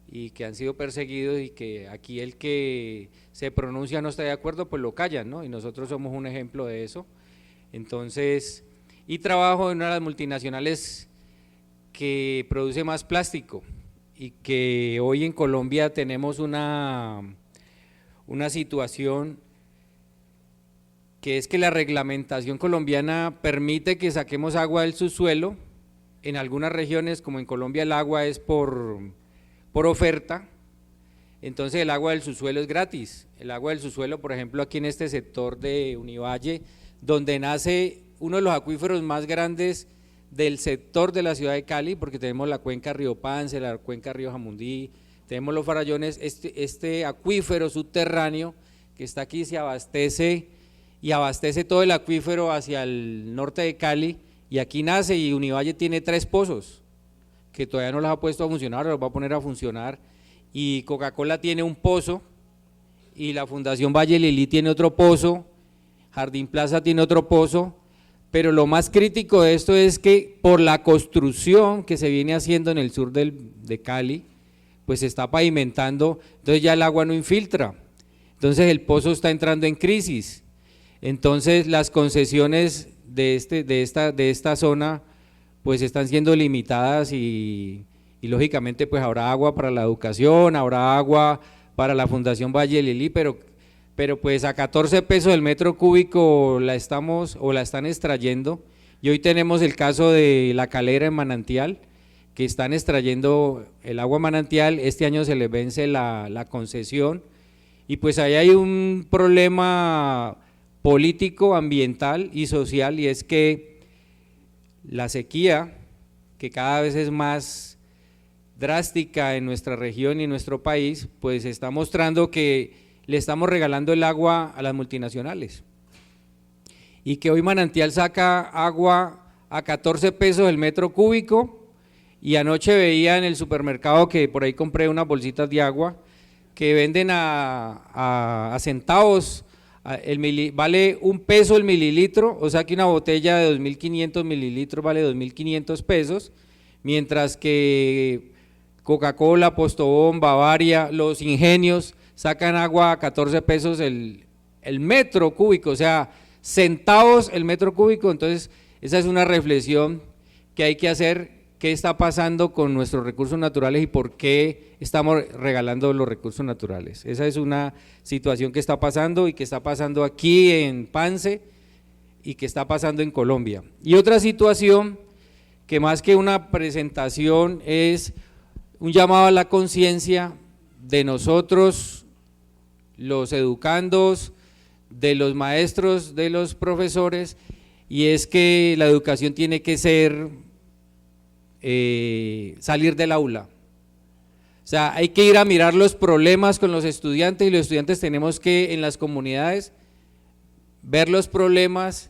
y que han sido perseguidos, y que aquí el que se pronuncia no está de acuerdo, pues lo callan, ¿no? Y nosotros somos un ejemplo de eso. Entonces, y trabajo en una de las multinacionales que produce más plástico y que hoy en Colombia tenemos una situación que es que la reglamentación colombiana permite que saquemos agua del subsuelo. En algunas regiones, como en Colombia, el agua es por oferta, entonces el agua del subsuelo es gratis. El agua del subsuelo, por ejemplo, aquí en este sector de Univalle, donde nace uno de los acuíferos más grandes del sector de la ciudad de Cali, porque tenemos la cuenca Río Pance, la cuenca Río Jamundí, tenemos los Farallones, este acuífero subterráneo que está aquí se abastece y abastece todo el acuífero hacia el norte de Cali, y aquí nace, y Univalle tiene 3 pozos que todavía no los ha puesto a funcionar, los va a poner a funcionar, y Coca-Cola tiene un pozo, y la Fundación Valle Lilí tiene otro pozo, Jardín Plaza tiene otro pozo, pero lo más crítico de esto es que por la construcción que se viene haciendo en el sur de Cali, pues se está pavimentando, entonces ya el agua no infiltra, entonces el pozo está entrando en crisis, entonces las concesiones de esta zona pues están siendo limitadas y lógicamente pues habrá agua para la educación, habrá agua para la Fundación Valle Lilí, pero pues a 14 pesos el metro cúbico la están extrayendo, y hoy tenemos el caso de La Calera en Manantial, que están extrayendo el agua manantial, este año se les vence la concesión, y pues ahí hay un problema político, ambiental y social, y es que la sequía, que cada vez es más drástica en nuestra región y en nuestro país, pues está mostrando que le estamos regalando el agua a las multinacionales, y que hoy Manantial saca agua a 14 pesos el metro cúbico, y anoche veía en el supermercado, que por ahí compré unas bolsitas de agua, que venden a centavos. Vale 1 peso el mililitro, o sea que una botella de 2.500 mililitros vale 2.500 pesos, mientras que Coca-Cola, Postobón, Bavaria, los ingenios sacan agua a 14 pesos el metro cúbico, o sea, centavos el metro cúbico. Entonces esa es una reflexión que hay que hacer, qué está pasando con nuestros recursos naturales y por qué estamos regalando los recursos naturales. Esa es una situación que está pasando y que está pasando aquí en Pance y que está pasando en Colombia. Y otra situación que más que una presentación es un llamado a la conciencia de nosotros, los educandos, de los maestros, de los profesores, y es que la educación tiene que ser salir del aula. O sea, hay que ir a mirar los problemas con los estudiantes y los estudiantes tenemos que en las comunidades ver los problemas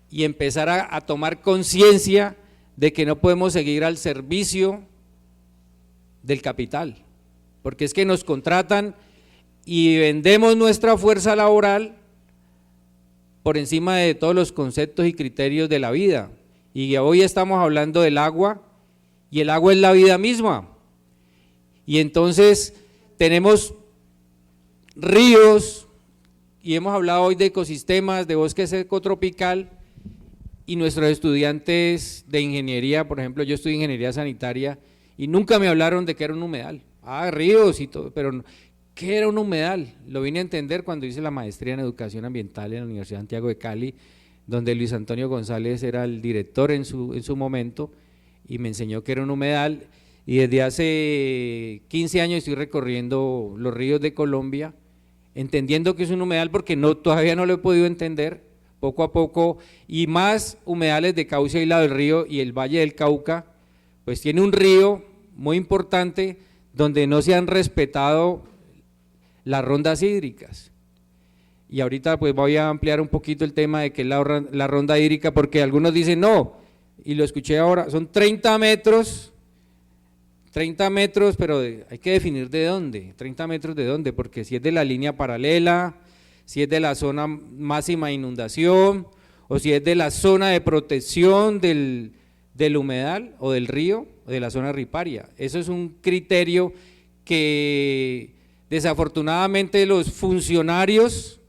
y empezar a tomar conciencia de que no podemos seguir al servicio del capital, porque es que nos contratan y vendemos nuestra fuerza laboral por encima de todos los conceptos y criterios de la vida. Y hoy estamos hablando del agua, y el agua es la vida misma. Y entonces tenemos ríos, y hemos hablado hoy de ecosistemas, de bosque seco tropical, y nuestros estudiantes de ingeniería, por ejemplo, yo estudio ingeniería sanitaria, y nunca me hablaron de que era un humedal. Ríos y todo, pero ¿qué era un humedal? Lo vine a entender cuando hice la maestría en educación ambiental en la Universidad de Santiago de Cali, donde Luis Antonio González era el director en su momento, y me enseñó que era un humedal, y desde hace 15 años estoy recorriendo los ríos de Colombia, entendiendo que es un humedal porque todavía no lo he podido entender, poco a poco, y más humedales de cauce aislado del río, y el Valle del Cauca, pues tiene un río muy importante donde no se han respetado las rondas hídricas. Y ahorita pues voy a ampliar un poquito el tema de que es la ronda hídrica, porque algunos dicen no, y lo escuché ahora, son 30 metros, pero hay que definir de dónde, 30 metros de dónde, porque si es de la línea paralela, si es de la zona máxima de inundación, o si es de la zona de protección del humedal o del río, o de la zona riparia. Eso es un criterio que desafortunadamente los funcionarios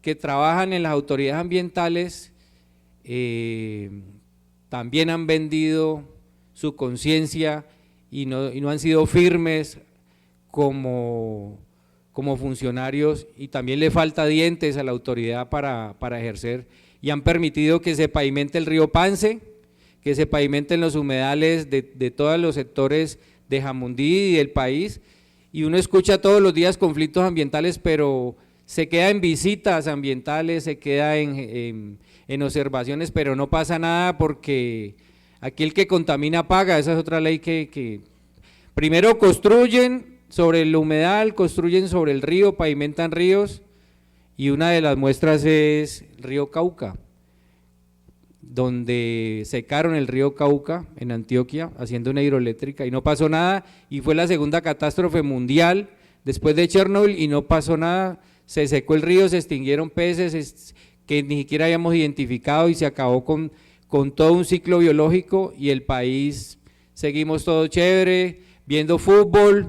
que trabajan en las autoridades ambientales también han vendido su conciencia y no han sido firmes como funcionarios, y también le falta dientes a la autoridad para ejercer, y han permitido que se pavimente el río Pance, que se pavimenten los humedales de todos los sectores de Jamundí y del país, y uno escucha todos los días conflictos ambientales, pero se queda en visitas ambientales, se queda en observaciones, pero no pasa nada porque aquí el que contamina paga. Esa es otra ley que primero construyen sobre el humedal, construyen sobre el río, pavimentan ríos, y una de las muestras es el río Cauca, donde secaron el río Cauca en Antioquia haciendo una hidroeléctrica y no pasó nada, y fue la segunda catástrofe mundial después de Chernobyl y no pasó nada, se secó el río, se extinguieron peces que ni siquiera habíamos identificado y se acabó con todo un ciclo biológico, y el país seguimos todo chévere, viendo fútbol,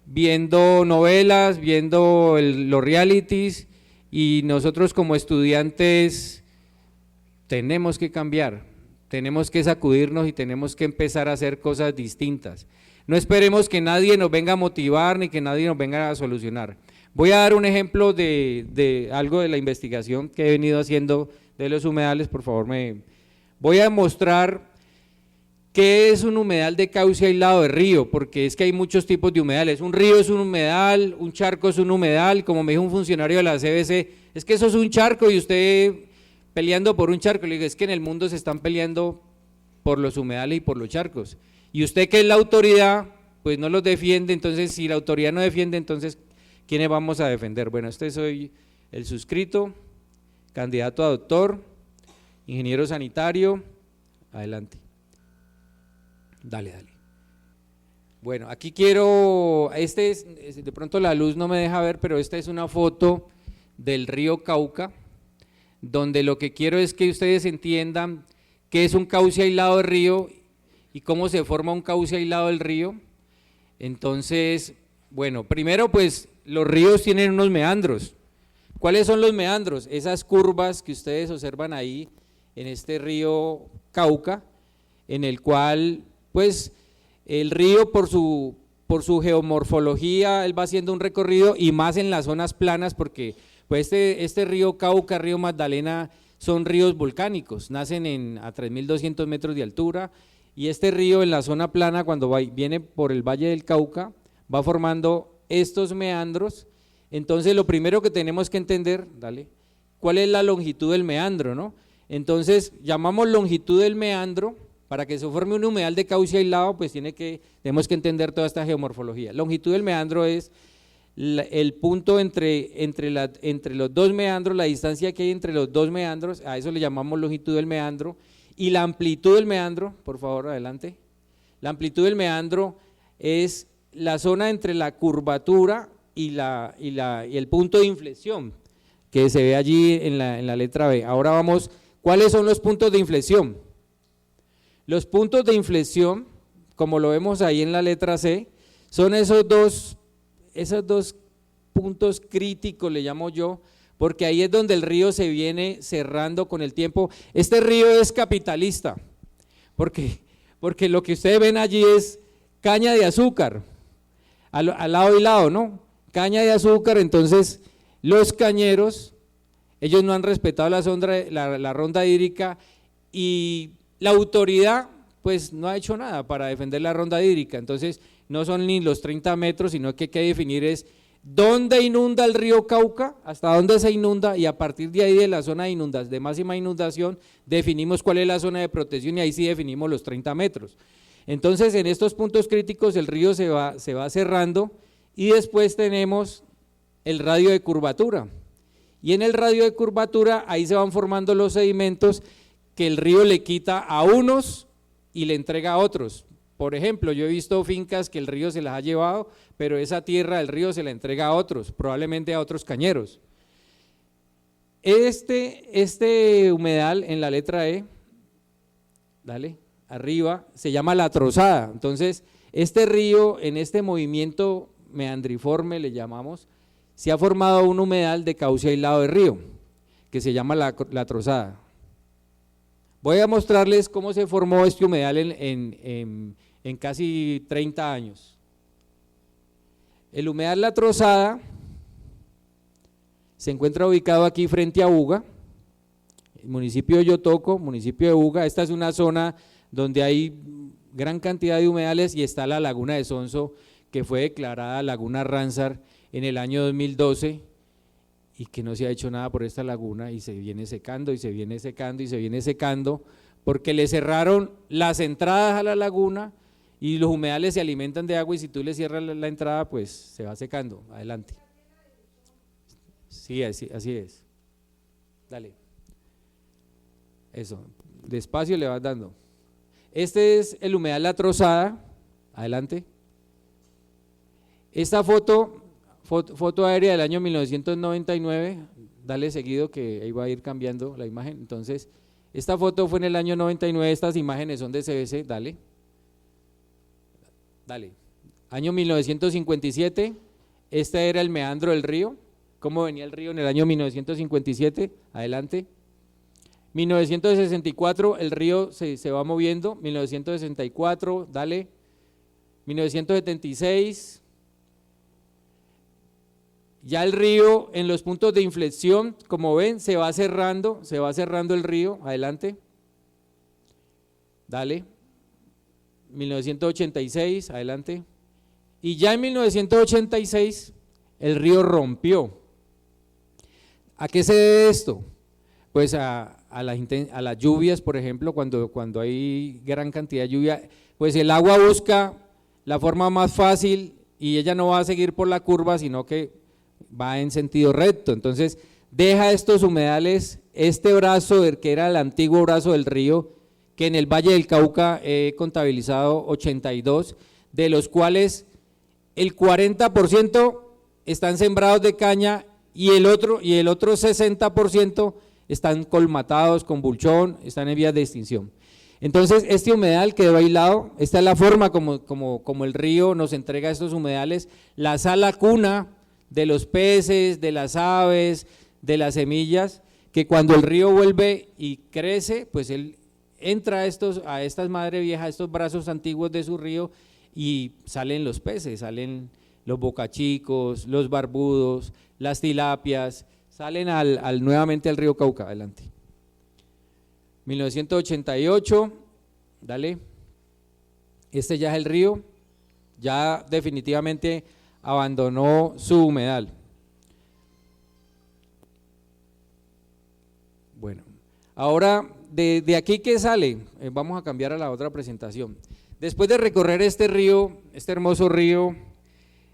viendo novelas, viendo los realities, y nosotros como estudiantes tenemos que cambiar, tenemos que sacudirnos y tenemos que empezar a hacer cosas distintas. No esperemos que nadie nos venga a motivar ni que nadie nos venga a solucionar. Voy a dar un ejemplo de algo de la investigación que he venido haciendo de los humedales, por favor. Voy a mostrar qué es un humedal de cauce aislado de río, porque es que hay muchos tipos de humedales. Un río es un humedal, un charco es un humedal, como me dijo un funcionario de la CBC, es que eso es un charco y usted peleando por un charco. Le digo, es que en el mundo se están peleando por los humedales y por los charcos, y usted que es la autoridad, pues no los defiende. Entonces si la autoridad no defiende, entonces ¿quiénes vamos a defender? Bueno, soy el suscrito, candidato a doctor, ingeniero sanitario, adelante. Dale. Bueno, aquí quiero, de pronto la luz no me deja ver, pero esta es una foto del río Cauca, donde lo que quiero es que ustedes entiendan qué es un cauce aislado de río y cómo se forma un cauce aislado del río. Entonces, bueno, primero pues los ríos tienen unos meandros, ¿Cuáles son los meandros? Esas curvas que ustedes observan ahí en este río Cauca, en el cual pues el río por su geomorfología, él va haciendo un recorrido y más en las zonas planas porque pues este río Cauca, río Magdalena son ríos volcánicos, nacen a 3.200 metros de altura y este río en la zona plana cuando viene por el Valle del Cauca va formando estos meandros. Entonces lo primero que tenemos que entender, dale, ¿cuál es la longitud del meandro, no? Entonces llamamos longitud del meandro, para que se forme un humedal de cauce aislado, pues tenemos que entender toda esta geomorfología. Longitud del meandro es el punto entre los dos meandros, la distancia que hay entre los dos meandros, a eso le llamamos longitud del meandro, y la amplitud del meandro, por favor, adelante. La amplitud del meandro es la zona entre la curvatura y el punto de inflexión que se ve allí en la letra B. Ahora vamos, ¿cuáles son los puntos de inflexión? Los puntos de inflexión, como lo vemos ahí en la letra C, son esos dos puntos críticos, le llamo yo, porque ahí es donde el río se viene cerrando con el tiempo. Este río es capitalista, porque lo que ustedes ven allí es caña de azúcar, al lado y lado, ¿no? Caña de azúcar, entonces los cañeros, ellos no han respetado la ronda hídrica y la autoridad pues no ha hecho nada para defender la ronda hídrica, entonces no son ni los 30 metros, sino que hay que definir es dónde inunda el río Cauca, hasta dónde se inunda y a partir de ahí de la zona de máxima inundación definimos cuál es la zona de protección y ahí sí definimos los 30 metros. Entonces en estos puntos críticos el río se va cerrando y después tenemos el radio de curvatura y en el radio de curvatura ahí se van formando los sedimentos que el río le quita a unos y le entrega a otros. Por ejemplo, yo he visto fincas que el río se las ha llevado, pero esa tierra del río se la entrega a otros, probablemente a otros cañeros. Este humedal en la letra E, dale, arriba, se llama La Trozada. Entonces, este río en este movimiento meandriforme, le llamamos, se ha formado un humedal de cauce aislado de río, que se llama La Trozada. Voy a mostrarles cómo se formó este humedal en casi 30 años. El humedal La Trozada se encuentra ubicado aquí frente a Uga, el municipio de Yotoco, municipio de Uga. Esta es una zona donde hay gran cantidad de humedales y está la laguna de Sonso, que fue declarada laguna Ramsar en el año 2012 y que no se ha hecho nada por esta laguna y se viene secando y se viene secando y se viene secando porque le cerraron las entradas a la laguna y los humedales se alimentan de agua y si tú le cierras la entrada pues se va secando. Adelante. Sí, así es. Dale. Eso, despacio le vas dando. Este es el humedal La Trozada. Adelante. Esta foto aérea del año 1999, dale seguido que ahí va a ir cambiando la imagen. Entonces, esta foto fue en el año 99, estas imágenes son de CBC, dale. Año 1957, este era el meandro del río, cómo venía el río en el año 1957, adelante. 1964, el río se va moviendo, 1964, dale. 1976, ya el río en los puntos de inflexión, como ven, se va cerrando el río, adelante. Dale. 1986, adelante. Y ya en 1986 el río rompió. ¿A qué se debe esto? Pues a las lluvias, por ejemplo, cuando hay gran cantidad de lluvia, pues el agua busca la forma más fácil y ella no va a seguir por la curva, sino que va en sentido recto, entonces deja estos humedales, este brazo que era el antiguo brazo del río, que en el Valle del Cauca he contabilizado 82, de los cuales el 40% están sembrados de caña y el otro 60% están colmatados con bulchón, están en vías de extinción. Entonces este humedal quedó aislado, esta es la forma como el río nos entrega estos humedales, la sala cuna de los peces, de las aves, de las semillas, que cuando el río vuelve y crece, pues él entra a estas madre vieja, a estos brazos antiguos de su río, y salen los peces, salen los bocachicos, los barbudos, las tilapias, salen nuevamente al río Cauca. Adelante. 1988, dale, este ya es el río, ya definitivamente abandonó su humedal. Bueno, ahora de aquí ¿qué sale? Vamos a cambiar a la otra presentación. Después de recorrer este río, este hermoso río,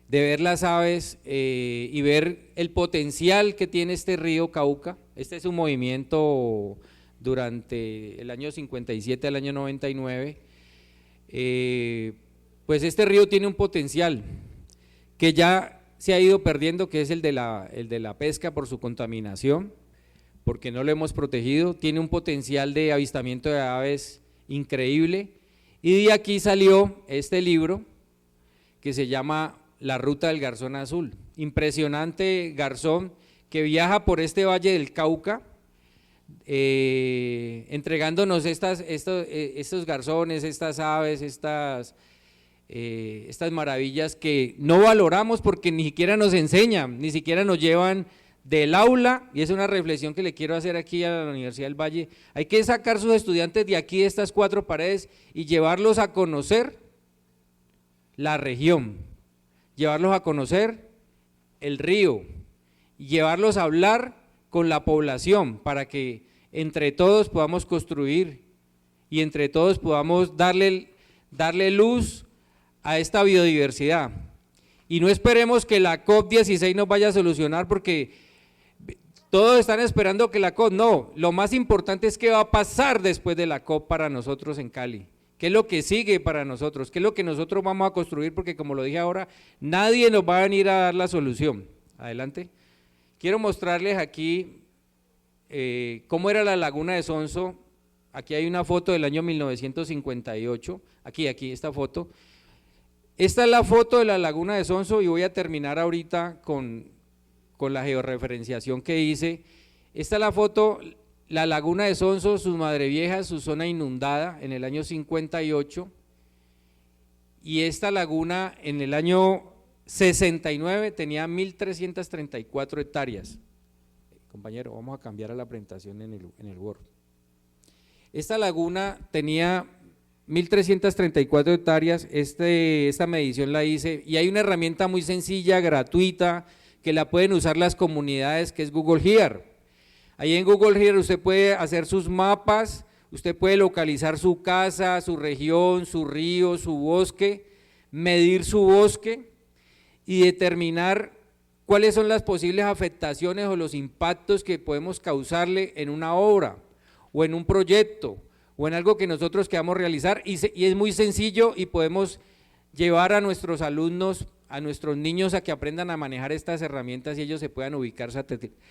de ver las aves y ver el potencial que tiene este río Cauca, este es un movimiento durante el año 57 al año 99, pues este río tiene un potencial que ya se ha ido perdiendo, que es el de la pesca por su contaminación, porque no lo hemos protegido, tiene un potencial de avistamiento de aves increíble, y de aquí salió este libro que se llama La Ruta del Garzón Azul, impresionante garzón que viaja por este valle del Cauca, entregándonos estos garzones, estas aves, estas maravillas que no valoramos porque ni siquiera nos enseñan, ni siquiera nos llevan del aula, y es una reflexión que le quiero hacer aquí a la Universidad del Valle. Hay que sacar sus estudiantes de aquí, de estas cuatro paredes, y llevarlos a conocer la región, llevarlos a conocer el río, y llevarlos a hablar con la población para que entre todos podamos construir y entre todos podamos darle luz a esta biodiversidad. Y no esperemos que la COP16 nos vaya a solucionar, porque todos están esperando que la COP, no, lo más importante es qué va a pasar después de la COP para nosotros en Cali, qué es lo que sigue para nosotros, qué es lo que nosotros vamos a construir, porque como lo dije ahora, nadie nos va a venir a dar la solución. Adelante. Quiero mostrarles aquí cómo era la laguna de Sonso. Aquí hay una foto del año 1958, aquí esta foto. Esta es la foto de la laguna de Sonso, y voy a terminar ahorita con la georreferenciación que hice. Esta es la foto, la laguna de Sonso, sus madreviejas, su zona inundada en el año 58, y esta laguna en el año 69 tenía 1.334 hectáreas. Compañero, vamos a cambiar a la presentación en el Word. Esta laguna tenía 1.334 hectáreas, esta medición la hice, y hay una herramienta muy sencilla, gratuita, que la pueden usar las comunidades, que es Google Earth. Ahí en Google Earth usted puede hacer sus mapas, usted puede localizar su casa, su región, su río, su bosque, medir su bosque y determinar cuáles son las posibles afectaciones o los impactos que podemos causarle en una obra o en un proyecto o en algo que nosotros queramos realizar, y es muy sencillo, y podemos llevar a nuestros alumnos, a nuestros niños, a que aprendan a manejar estas herramientas y ellos se puedan ubicar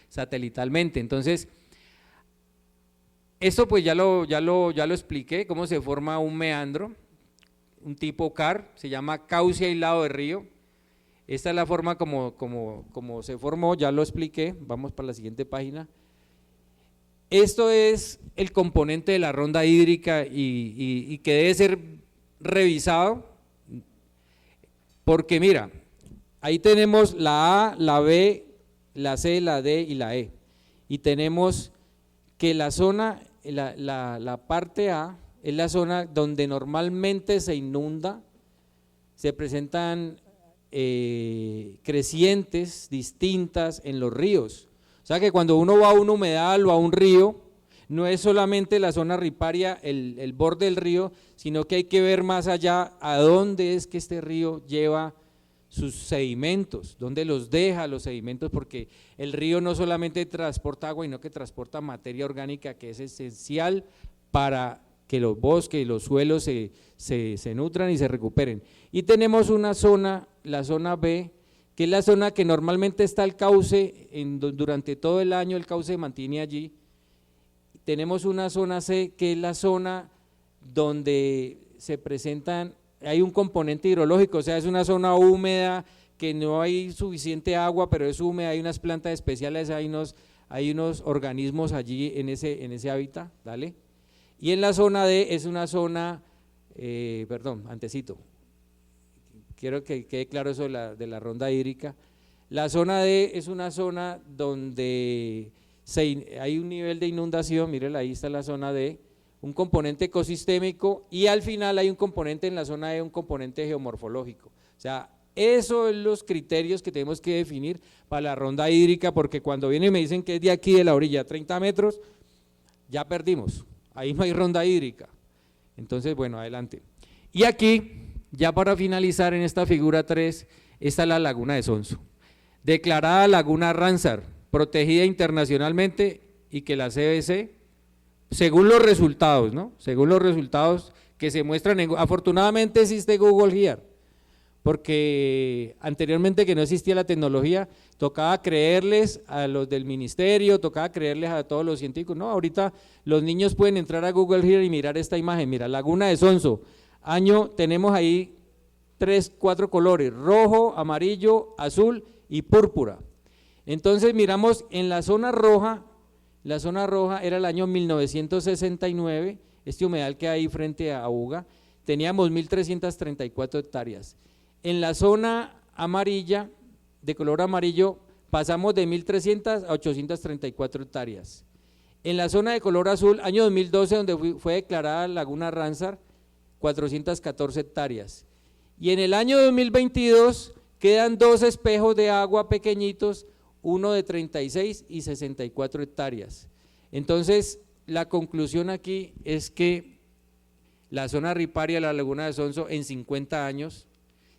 satelitalmente. Entonces, esto pues ya lo expliqué, cómo se forma un meandro, un tipo CAR, se llama cauce aislado de río. Esta es la forma como se formó, ya lo expliqué. Vamos para la siguiente página. Esto es el componente de la ronda hídrica y que debe ser revisado, porque mira, ahí tenemos la A, la B, la C, la D y la E, y tenemos que la zona, la parte A es la zona donde normalmente se inunda, se presentan crecientes distintas en los ríos. O sea que cuando uno va a un humedal o a un río, no es solamente la zona riparia, el borde del río, sino que hay que ver más allá a dónde es que este río lleva sus sedimentos, dónde los deja los sedimentos, porque el río no solamente transporta agua, sino que transporta materia orgánica que es esencial para que los bosques y los suelos se nutran y se recuperen. Y tenemos una zona, la zona B, que es la zona que normalmente está el cauce, durante todo el año el cauce se mantiene allí. Tenemos una zona C, que es la zona donde se presentan, hay un componente hidrológico, o sea, es una zona húmeda, que no hay suficiente agua, pero es húmeda, hay unas plantas especiales, hay hay unos organismos allí en ese hábitat, ¿dale? Y en la zona D es una zona, antecito, quiero que quede claro eso de la ronda hídrica. La zona D es una zona donde hay un nivel de inundación, miren ahí está la zona D, un componente ecosistémico y al final hay un componente en la zona D, un componente geomorfológico. O sea, esos son los criterios que tenemos que definir para la ronda hídrica, porque cuando vienen y me dicen que es de aquí de la orilla 30 metros, ya perdimos, ahí no hay ronda hídrica. Entonces, bueno, adelante. Y aquí, ya para finalizar en esta figura 3, está la laguna de Sonso, declarada laguna Ramsar, protegida internacionalmente y que la CBC, según los resultados, ¿no? Según los resultados que se muestran, afortunadamente existe Google Here, porque anteriormente que no existía la tecnología, tocaba creerles a los del ministerio, tocaba creerles a todos los científicos, no, ahorita los niños pueden entrar a Google Here y mirar esta imagen, mira, laguna de Sonso, tenemos ahí 4 colores, rojo, amarillo, azul y púrpura. Entonces miramos en la zona roja era el año 1969, este humedal que hay frente a Uga, teníamos 1.334 hectáreas. En la zona amarilla, de color amarillo, pasamos de 1.300 a 834 hectáreas. En la zona de color azul, año 2012, donde fue declarada Laguna Ramsar, 414 hectáreas. Y en el año 2022 quedan 2 espejos de agua pequeñitos, uno de 36 y 64 hectáreas. Entonces, la conclusión aquí es que la zona riparia de la Laguna de Sonso en 50 años,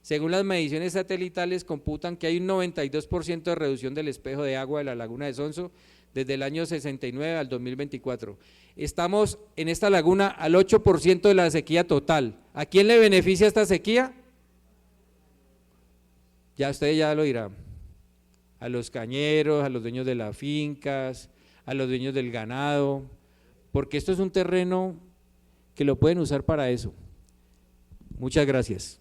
según las mediciones satelitales, computan que hay un 92% de reducción del espejo de agua de la Laguna de Sonso desde el año 69 al 2024. Estamos en esta laguna al 8% de la sequía total. ¿A quién le beneficia esta sequía? Ya ustedes ya lo dirán. A los cañeros, a los dueños de las fincas, a los dueños del ganado, porque esto es un terreno que lo pueden usar para eso. Muchas gracias.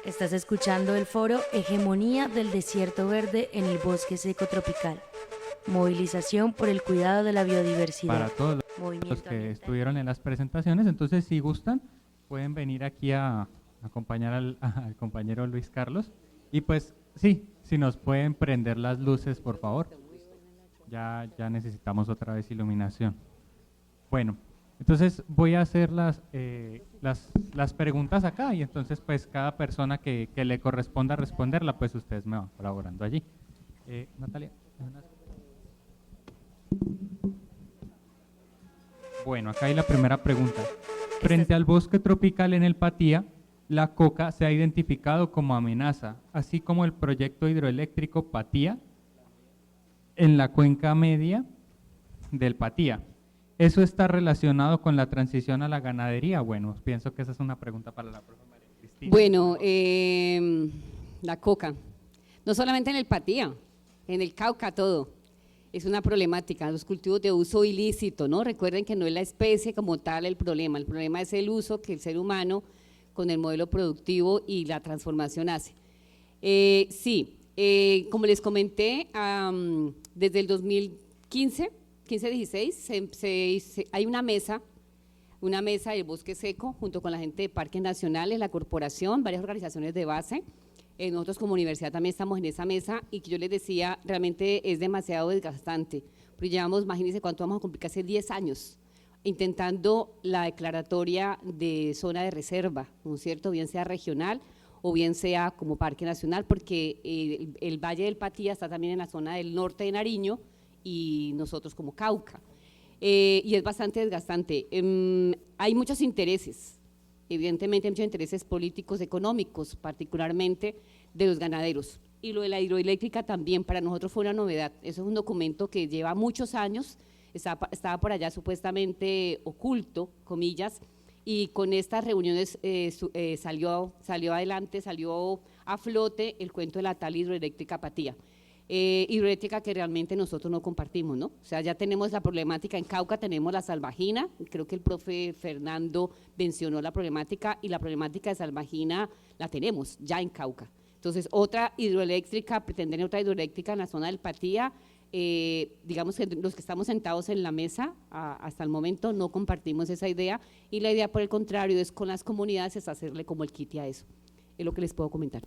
Estás escuchando el foro Hegemonía del Desierto Verde en el Bosque Seco Tropical. Movilización por el cuidado de la biodiversidad. Para todos los que estuvieron en las presentaciones, entonces si gustan, pueden venir aquí a acompañar al compañero Luis Carlos. Y pues sí, si nos pueden prender las luces, por favor. Ya necesitamos otra vez iluminación. Bueno, entonces voy a hacer las preguntas acá y entonces pues cada persona que le corresponda responderla, pues ustedes me van colaborando allí. Natalia. Bueno, acá hay la primera pregunta. Frente al bosque tropical en el Patía, la coca se ha identificado como amenaza, así como el proyecto hidroeléctrico Patía en la cuenca media del Patía. ¿Eso está relacionado con la transición a la ganadería? Bueno, pienso que esa es una pregunta para la profesora María Cristina. Bueno, la coca, no solamente en el Patía, en el Cauca todo, es una problemática, los cultivos de uso ilícito, ¿no? Recuerden que no es la especie como tal el problema es el uso que el ser humano con el modelo productivo y la transformación hace. Como les comenté, desde el 2015-16 hay una mesa del bosque seco junto con la gente de Parques Nacionales, la corporación, varias organizaciones de base. Nosotros como universidad también estamos en esa mesa y que yo les decía, realmente es demasiado desgastante, porque llevamos, imagínense cuánto vamos a cumplir, hace 10 años, intentando la declaratoria de zona de reserva, ¿no es cierto?, bien sea regional o bien sea como parque nacional, porque el Valle del Patía está también en la zona del norte de Nariño y nosotros como Cauca, y es bastante desgastante. Hay muchos intereses, evidentemente hay muchos intereses políticos, económicos, particularmente de los ganaderos, y lo de la hidroeléctrica también para nosotros fue una novedad. Eso es un documento que lleva muchos años, estaba por allá supuestamente oculto, comillas, y con estas reuniones salió adelante, salió a flote el cuento de la tal hidroeléctrica Patía. Hidroeléctrica que realmente nosotros no compartimos, ¿no? O sea, ya tenemos la problemática en Cauca, tenemos la salvajina, creo que el profe Fernando mencionó la problemática, y la problemática de salvajina la tenemos ya en Cauca. Entonces, otra hidroeléctrica, pretender otra hidroeléctrica en la zona del Patía, digamos que los que estamos sentados en la mesa hasta el momento no compartimos esa idea, y la idea por el contrario es con las comunidades es hacerle como el quite a eso, es lo que les puedo comentar.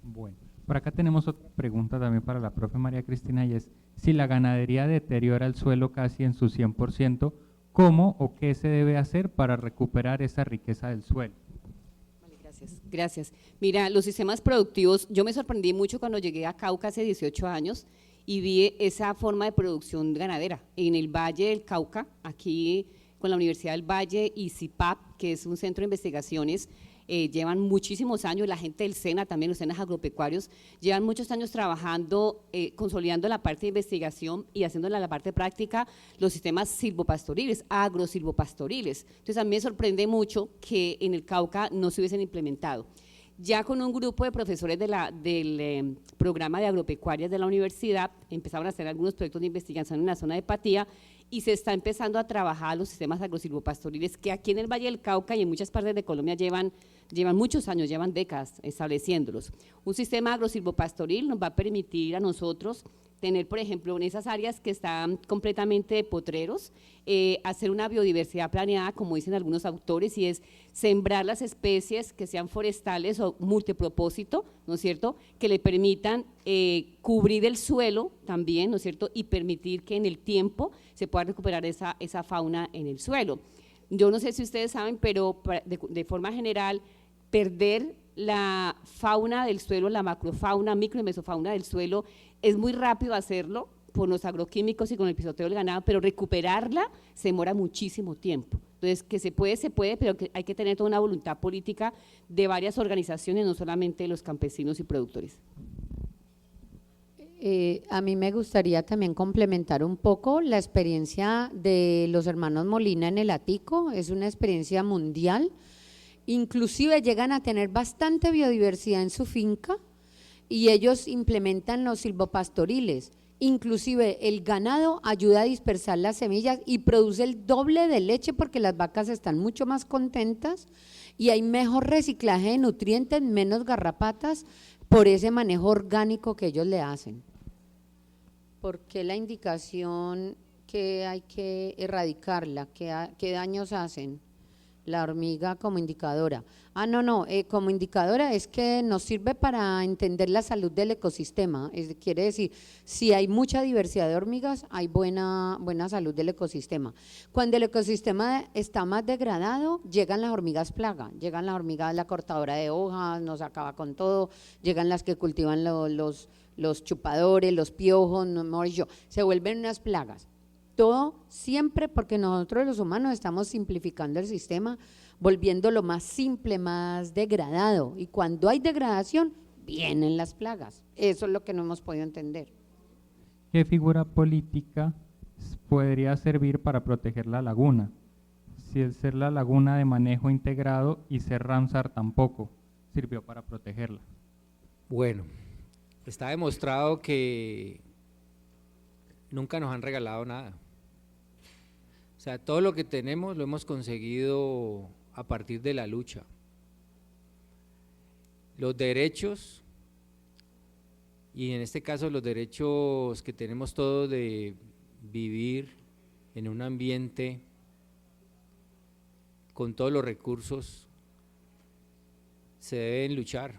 Bueno, por acá tenemos otra pregunta también para la profe María Cristina, y es, si la ganadería deteriora el suelo casi en su 100%, ¿cómo o qué se debe hacer para recuperar esa riqueza del suelo? Gracias. Mira, los sistemas productivos, yo me sorprendí mucho cuando llegué a Cauca hace 18 años y vi esa forma de producción ganadera en el Valle del Cauca, aquí con la Universidad del Valle y CIPAP, que es un centro de investigaciones. Llevan muchísimos años, la gente del SENA también, los SENAs agropecuarios, llevan muchos años trabajando, consolidando la parte de investigación y haciéndola la parte práctica, los sistemas silvopastoriles, agrosilvopastoriles. Entonces a mí me sorprende mucho que en el Cauca no se hubiesen implementado. Ya con un grupo de profesores del programa de agropecuarias de la universidad, empezaron a hacer algunos proyectos de investigación en la zona de Patía, y se está empezando a trabajar los sistemas agrosilvopastoriles que aquí en el Valle del Cauca y en muchas partes de Colombia llevan muchos años, llevan décadas estableciéndolos. Un sistema agrosilvopastoril nos va a permitir a nosotros tener, por ejemplo, en esas áreas que están completamente de potreros, hacer una biodiversidad planeada, como dicen algunos autores, y es sembrar las especies que sean forestales o multipropósito, ¿no es cierto?, que le permitan cubrir el suelo también, ¿no es cierto?, y permitir que en el tiempo se pueda recuperar esa fauna en el suelo. Yo no sé si ustedes saben, pero de forma general, perder la fauna del suelo, la macrofauna, micro y mesofauna del suelo, es muy rápido hacerlo por los agroquímicos y con el pisoteo del ganado, pero recuperarla se demora muchísimo tiempo. Entonces, que se puede, pero que hay que tener toda una voluntad política de varias organizaciones, no solamente de los campesinos y productores. A mí me gustaría también complementar un poco la experiencia de los hermanos Molina en el Atico, es una experiencia mundial. Inclusive llegan a tener bastante biodiversidad en su finca y ellos implementan los silvopastoriles. Inclusive el ganado ayuda a dispersar las semillas y produce el doble de leche porque las vacas están mucho más contentas y hay mejor reciclaje de nutrientes, menos garrapatas por ese manejo orgánico que ellos le hacen. ¿Por qué la indicación que hay que erradicarla? ¿Qué daños hacen? La hormiga como indicadora. Como indicadora es que nos sirve para entender la salud del ecosistema. Quiere decir, si hay mucha diversidad de hormigas, hay buena salud del ecosistema. Cuando el ecosistema está más degradado, llegan las hormigas plaga, llegan las hormigas, la cortadora de hojas, nos acaba con todo, llegan las que cultivan los chupadores, los piojos, se vuelven unas plagas. Todo siempre porque nosotros los humanos estamos simplificando el sistema, volviéndolo más simple, más degradado, y cuando hay degradación vienen las plagas. Eso es lo que no hemos podido entender. ¿Qué figura política podría servir para proteger la laguna? Si el ser la laguna de manejo integrado y ser Ramsar tampoco sirvió para protegerla. Bueno, está demostrado que nunca nos han regalado nada. O sea, todo lo que tenemos lo hemos conseguido a partir de la lucha. Los derechos, y en este caso los derechos que tenemos todos de vivir en un ambiente con todos los recursos, se deben luchar.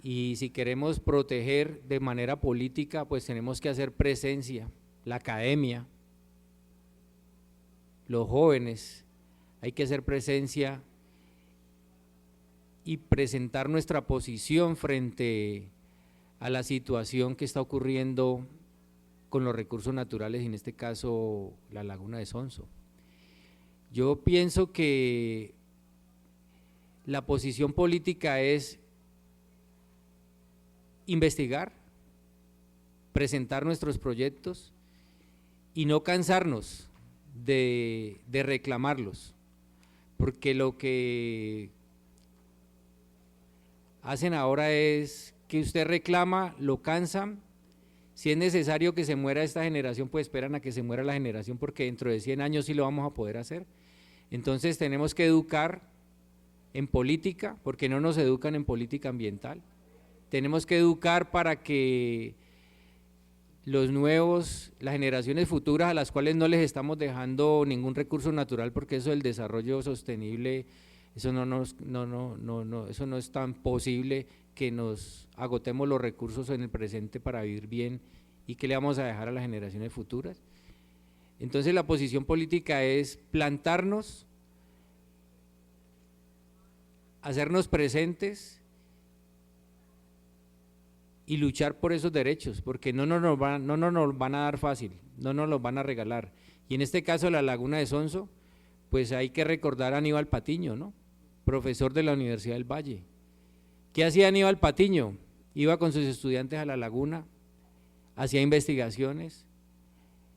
Y si queremos proteger de manera política, pues tenemos que hacer presencia, la academia, los jóvenes, hay que hacer presencia y presentar nuestra posición frente a la situación que está ocurriendo con los recursos naturales, y en este caso la laguna de Sonso. Yo pienso que la posición política es investigar, presentar nuestros proyectos y no cansarnos de reclamarlos, porque lo que hacen ahora es que usted reclama, lo cansan, si es necesario que se muera esta generación, pues esperan a que se muera la generación, porque dentro de 100 años sí lo vamos a poder hacer. Entonces tenemos que educar en política, porque no nos educan en política ambiental. Tenemos que educar para que las generaciones futuras a las cuales no les estamos dejando ningún recurso natural, porque eso del desarrollo sostenible, eso eso no es tan posible que nos agotemos los recursos en el presente para vivir bien y que le vamos a dejar a las generaciones futuras. Entonces la posición política es plantarnos, hacernos presentes y luchar por esos derechos, porque no nos van a dar fácil, no nos los van a regalar. Y en este caso la Laguna de Sonso, pues hay que recordar a Aníbal Patiño, ¿no? Profesor de la Universidad del Valle. ¿Qué hacía Aníbal Patiño? Iba con sus estudiantes a la laguna, hacía investigaciones.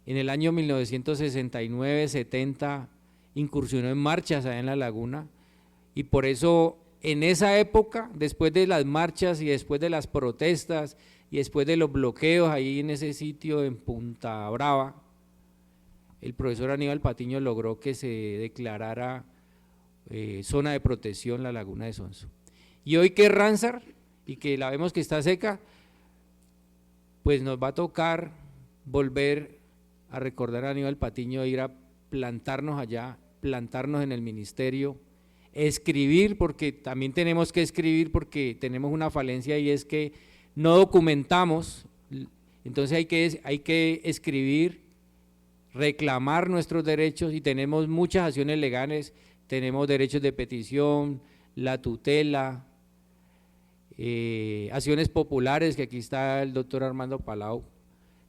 En el año 1969-70 incursionó en marchas allá en la laguna, y por eso en esa época, después de las marchas y después de las protestas y después de los bloqueos ahí en ese sitio en Punta Brava, el profesor Aníbal Patiño logró que se declarara zona de protección la Laguna de Sonso. Y hoy que es Ramsar y que la vemos que está seca, pues nos va a tocar volver a recordar a Aníbal Patiño, ir a plantarnos allá, plantarnos en el ministerio, escribir, porque también tenemos que escribir, porque tenemos una falencia y es que no documentamos. Entonces hay que escribir, reclamar nuestros derechos, y tenemos muchas acciones legales, tenemos derechos de petición, la tutela, acciones populares, que aquí está el doctor Armando Palau,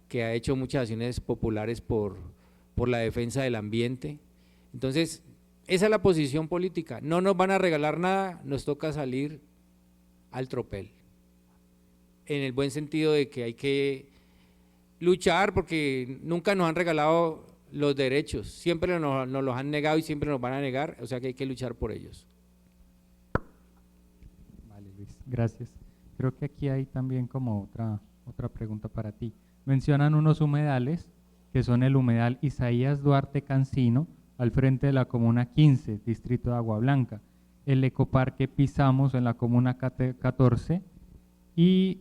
que ha hecho muchas acciones populares por la defensa del ambiente. Entonces, esa es la posición política, no nos van a regalar nada, nos toca salir al tropel, en el buen sentido de que hay que luchar, porque nunca nos han regalado los derechos, siempre nos los han negado y siempre nos van a negar, o sea que hay que luchar por ellos. Vale, Luis, gracias. Creo que aquí hay también como otra pregunta para ti. Mencionan unos humedales, que son el humedal Isaías Duarte Cancino, al frente de la Comuna 15, distrito de Agua Blanca, el ecoparque Pisamos en la Comuna 14 y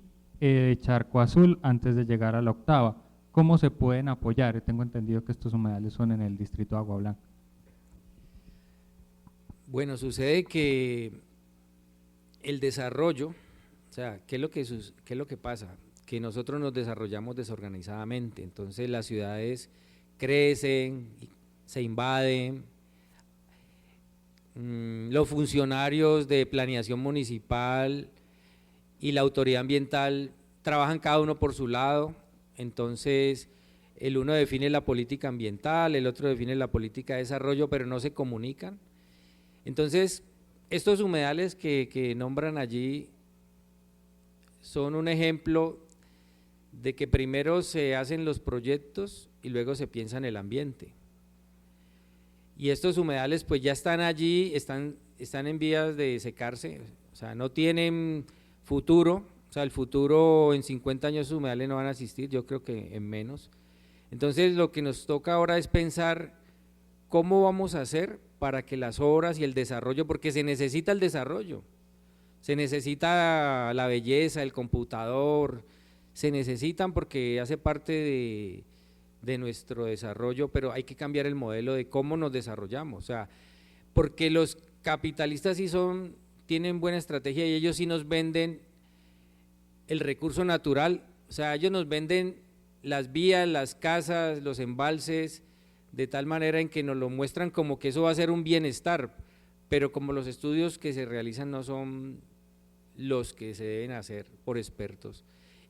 Charco Azul antes de llegar a la octava. ¿Cómo se pueden apoyar? Tengo entendido que estos humedales son en el distrito de Agua Blanca. Bueno, sucede que el desarrollo, o sea, ¿qué es lo que pasa? Que nosotros nos desarrollamos desorganizadamente, entonces las ciudades crecen, se invaden, los funcionarios de planeación municipal y la autoridad ambiental trabajan cada uno por su lado, entonces el uno define la política ambiental, el otro define la política de desarrollo, pero no se comunican. Entonces, estos humedales que nombran allí son un ejemplo de que primero se hacen los proyectos y luego se piensa en el ambiente. Y estos humedales pues ya están allí, están en vías de secarse, o sea, no tienen futuro, o sea, el futuro en 50 años esos humedales no van a existir, yo creo que en menos. Entonces lo que nos toca ahora es pensar cómo vamos a hacer para que las obras y el desarrollo, porque se necesita el desarrollo, se necesita la belleza, el computador, se necesitan porque hace parte de nuestro desarrollo, pero hay que cambiar el modelo de cómo nos desarrollamos, o sea, porque los capitalistas sí tienen buena estrategia y ellos sí nos venden el recurso natural, o sea, ellos nos venden las vías, las casas, los embalses, de tal manera en que nos lo muestran como que eso va a ser un bienestar, pero como los estudios que se realizan no son los que se deben hacer por expertos.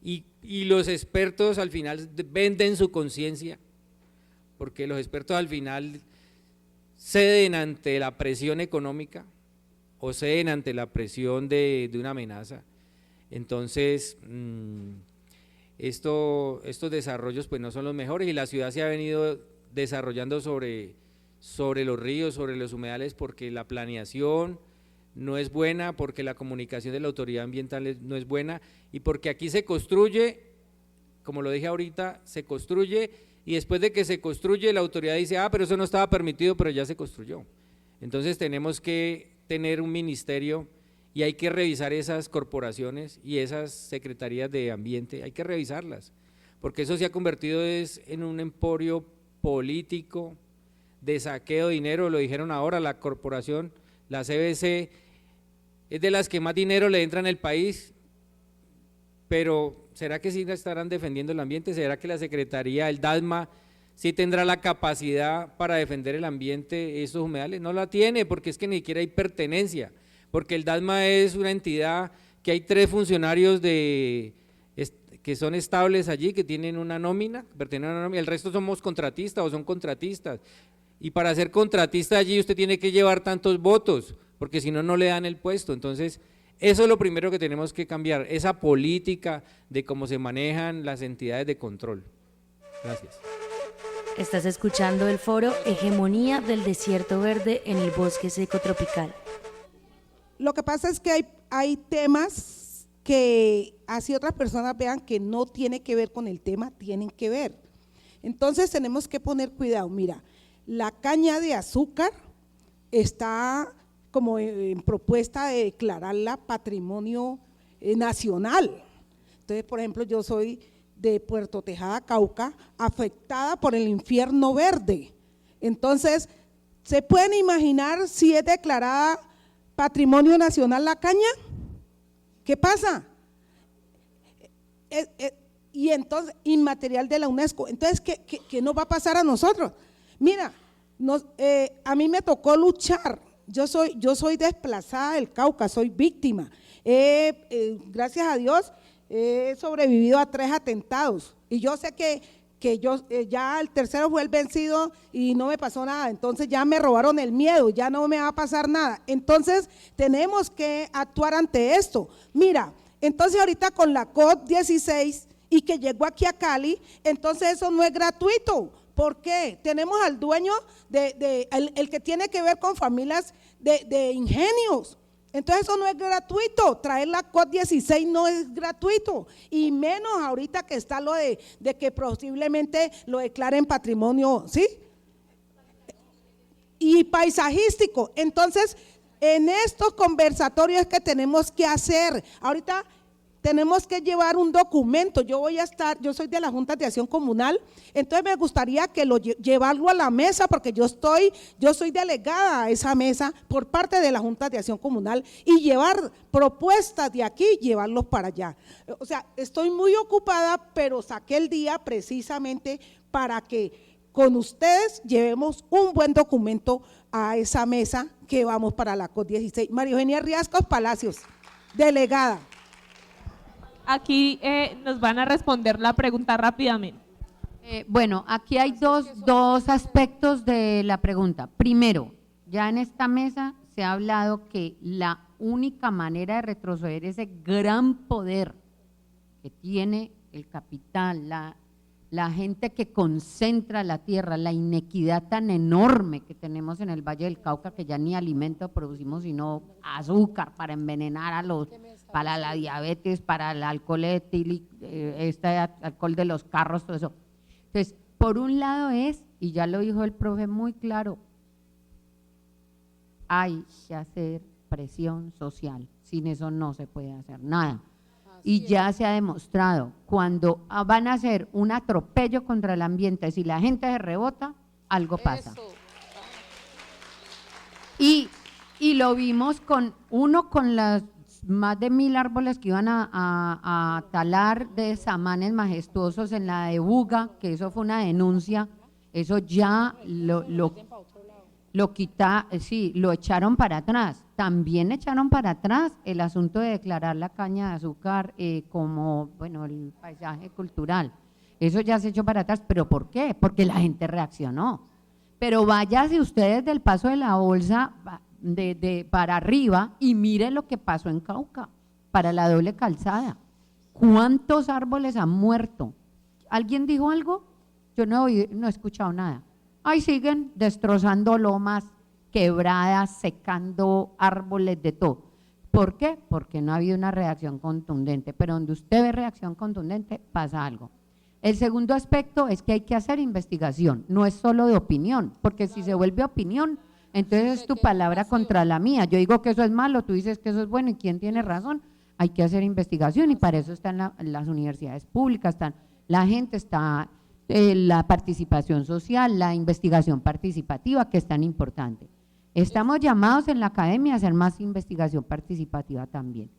Y los expertos al final venden su conciencia, porque los expertos al final ceden ante la presión económica o ceden ante la presión de una amenaza. Entonces, estos desarrollos pues no son los mejores, y la ciudad se ha venido desarrollando sobre los ríos, sobre los humedales, porque la planeación no es buena, porque la comunicación de la autoridad ambiental no es buena, y porque aquí se construye, como lo dije ahorita, se construye y después de que se construye la autoridad dice, pero eso no estaba permitido, pero ya se construyó. Entonces tenemos que tener un ministerio y hay que revisar esas corporaciones y esas secretarías de ambiente, hay que revisarlas, porque eso se ha convertido en un emporio político de saqueo de dinero, lo dijeron ahora, la corporación, la CBC, es de las que más dinero le entra en el país, pero ¿será que sí estarán defendiendo el ambiente? ¿Será que la Secretaría, el DASMA, sí tendrá la capacidad para defender el ambiente, estos humedales? No la tiene, porque es que ni siquiera hay pertenencia, porque el DASMA es una entidad que hay 3 funcionarios que son estables allí, que tienen una nómina, pertenecen a una nómina, el resto somos contratistas o son contratistas, y para ser contratista allí usted tiene que llevar tantos votos, porque si no, no le dan el puesto. Entonces eso es lo primero que tenemos que cambiar, esa política de cómo se manejan las entidades de control. Gracias. Estás escuchando el foro Hegemonía del Desierto Verde en el Bosque Seco Tropical. Lo que pasa es que hay temas que así otras personas vean que no tiene que ver con el tema, tienen que ver. Entonces tenemos que poner cuidado. Mira, la caña de azúcar está como en propuesta de declararla patrimonio nacional. Entonces, por ejemplo, yo soy de Puerto Tejada, Cauca, afectada por el infierno verde. Entonces, ¿se pueden imaginar si es declarada patrimonio nacional la caña? ¿Qué pasa? Y entonces, inmaterial de la UNESCO. Entonces, ¿qué nos va a pasar a nosotros? Mira, a mí me tocó luchar. Yo soy desplazada del Cauca, soy víctima. Gracias a Dios he sobrevivido a 3 atentados y yo sé que yo ya el tercero fue el vencido y no me pasó nada, entonces ya me robaron el miedo, ya no me va a pasar nada. Entonces tenemos que actuar ante esto. Mira, entonces ahorita con la COP16 y que llegó aquí a Cali, entonces eso no es gratuito. ¿Por qué? Tenemos al dueño el que tiene que ver con familias de ingenios. Entonces eso no es gratuito, traer la COP16 no es gratuito, y menos ahorita que está lo de que posiblemente lo declaren patrimonio, ¿sí? Y paisajístico. Entonces, en estos conversatorios que tenemos que hacer, ahorita tenemos que llevar un documento. Yo soy de la Junta de Acción Comunal, entonces me gustaría que llevarlo a la mesa, porque yo soy delegada a esa mesa por parte de la Junta de Acción Comunal, y llevar propuestas de aquí, llevarlos para allá. O sea, estoy muy ocupada, pero saqué el día precisamente para que con ustedes llevemos un buen documento a esa mesa que vamos para la COP16. María Eugenia Riascos Palacios, delegada. Aquí nos van a responder la pregunta rápidamente. Bueno, aquí hay dos aspectos de la pregunta. Primero, ya en esta mesa se ha hablado que la única manera de retroceder ese gran poder que tiene el capital, la gente que concentra la tierra, la inequidad tan enorme que tenemos en el Valle del Cauca, que ya ni alimento producimos sino azúcar para envenenar para la diabetes, para el alcohol etílico, alcohol de los carros, todo eso. Entonces, por un lado y ya lo dijo el profe muy claro, hay que hacer presión social, sin eso no se puede hacer nada. Y ya se ha demostrado, cuando van a hacer un atropello contra el ambiente, si la gente se rebota, algo pasa. Y lo vimos con las más de 1000 árboles que iban a talar de samanes majestuosos en la de Buga, que eso fue una denuncia, eso ya lo echaron para atrás. También echaron para atrás el asunto de declarar la caña de azúcar como, bueno, el paisaje cultural. Eso ya se echó para atrás, ¿pero por qué? Porque la gente reaccionó. Pero váyase ustedes del Paso de la Bolsa para arriba y mire lo que pasó en Cauca, para la doble calzada. ¿Cuántos árboles han muerto? ¿Alguien dijo algo? Yo no he escuchado nada. Ahí siguen destrozando lomas, quebradas, secando árboles, de todo. ¿Por qué? Porque no ha habido una reacción contundente, pero donde usted ve reacción contundente pasa algo. El segundo aspecto es que hay que hacer investigación, no es solo de opinión, porque si se vuelve opinión, entonces es tu palabra contra la mía. Yo digo que eso es malo, tú dices que eso es bueno, ¿y quién tiene razón? Hay que hacer investigación, y para eso están las universidades públicas, están la gente está, la participación social, la investigación participativa, que es tan importante. Estamos llamados en la academia a hacer más investigación participativa también.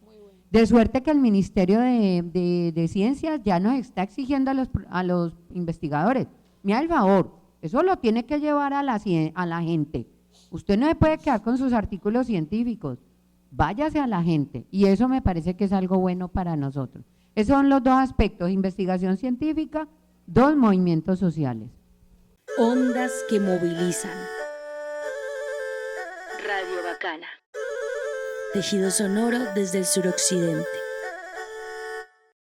De suerte que el Ministerio de Ciencias ya nos está exigiendo a los investigadores, me da el favor, eso lo tiene que llevar a la gente. Usted no se puede quedar con sus artículos científicos, váyase a la gente, y eso me parece que es algo bueno para nosotros. Esos son los dos aspectos, investigación científica, dos movimientos sociales. Ondas que movilizan. Radio Bacana. Tejido sonoro desde el suroccidente.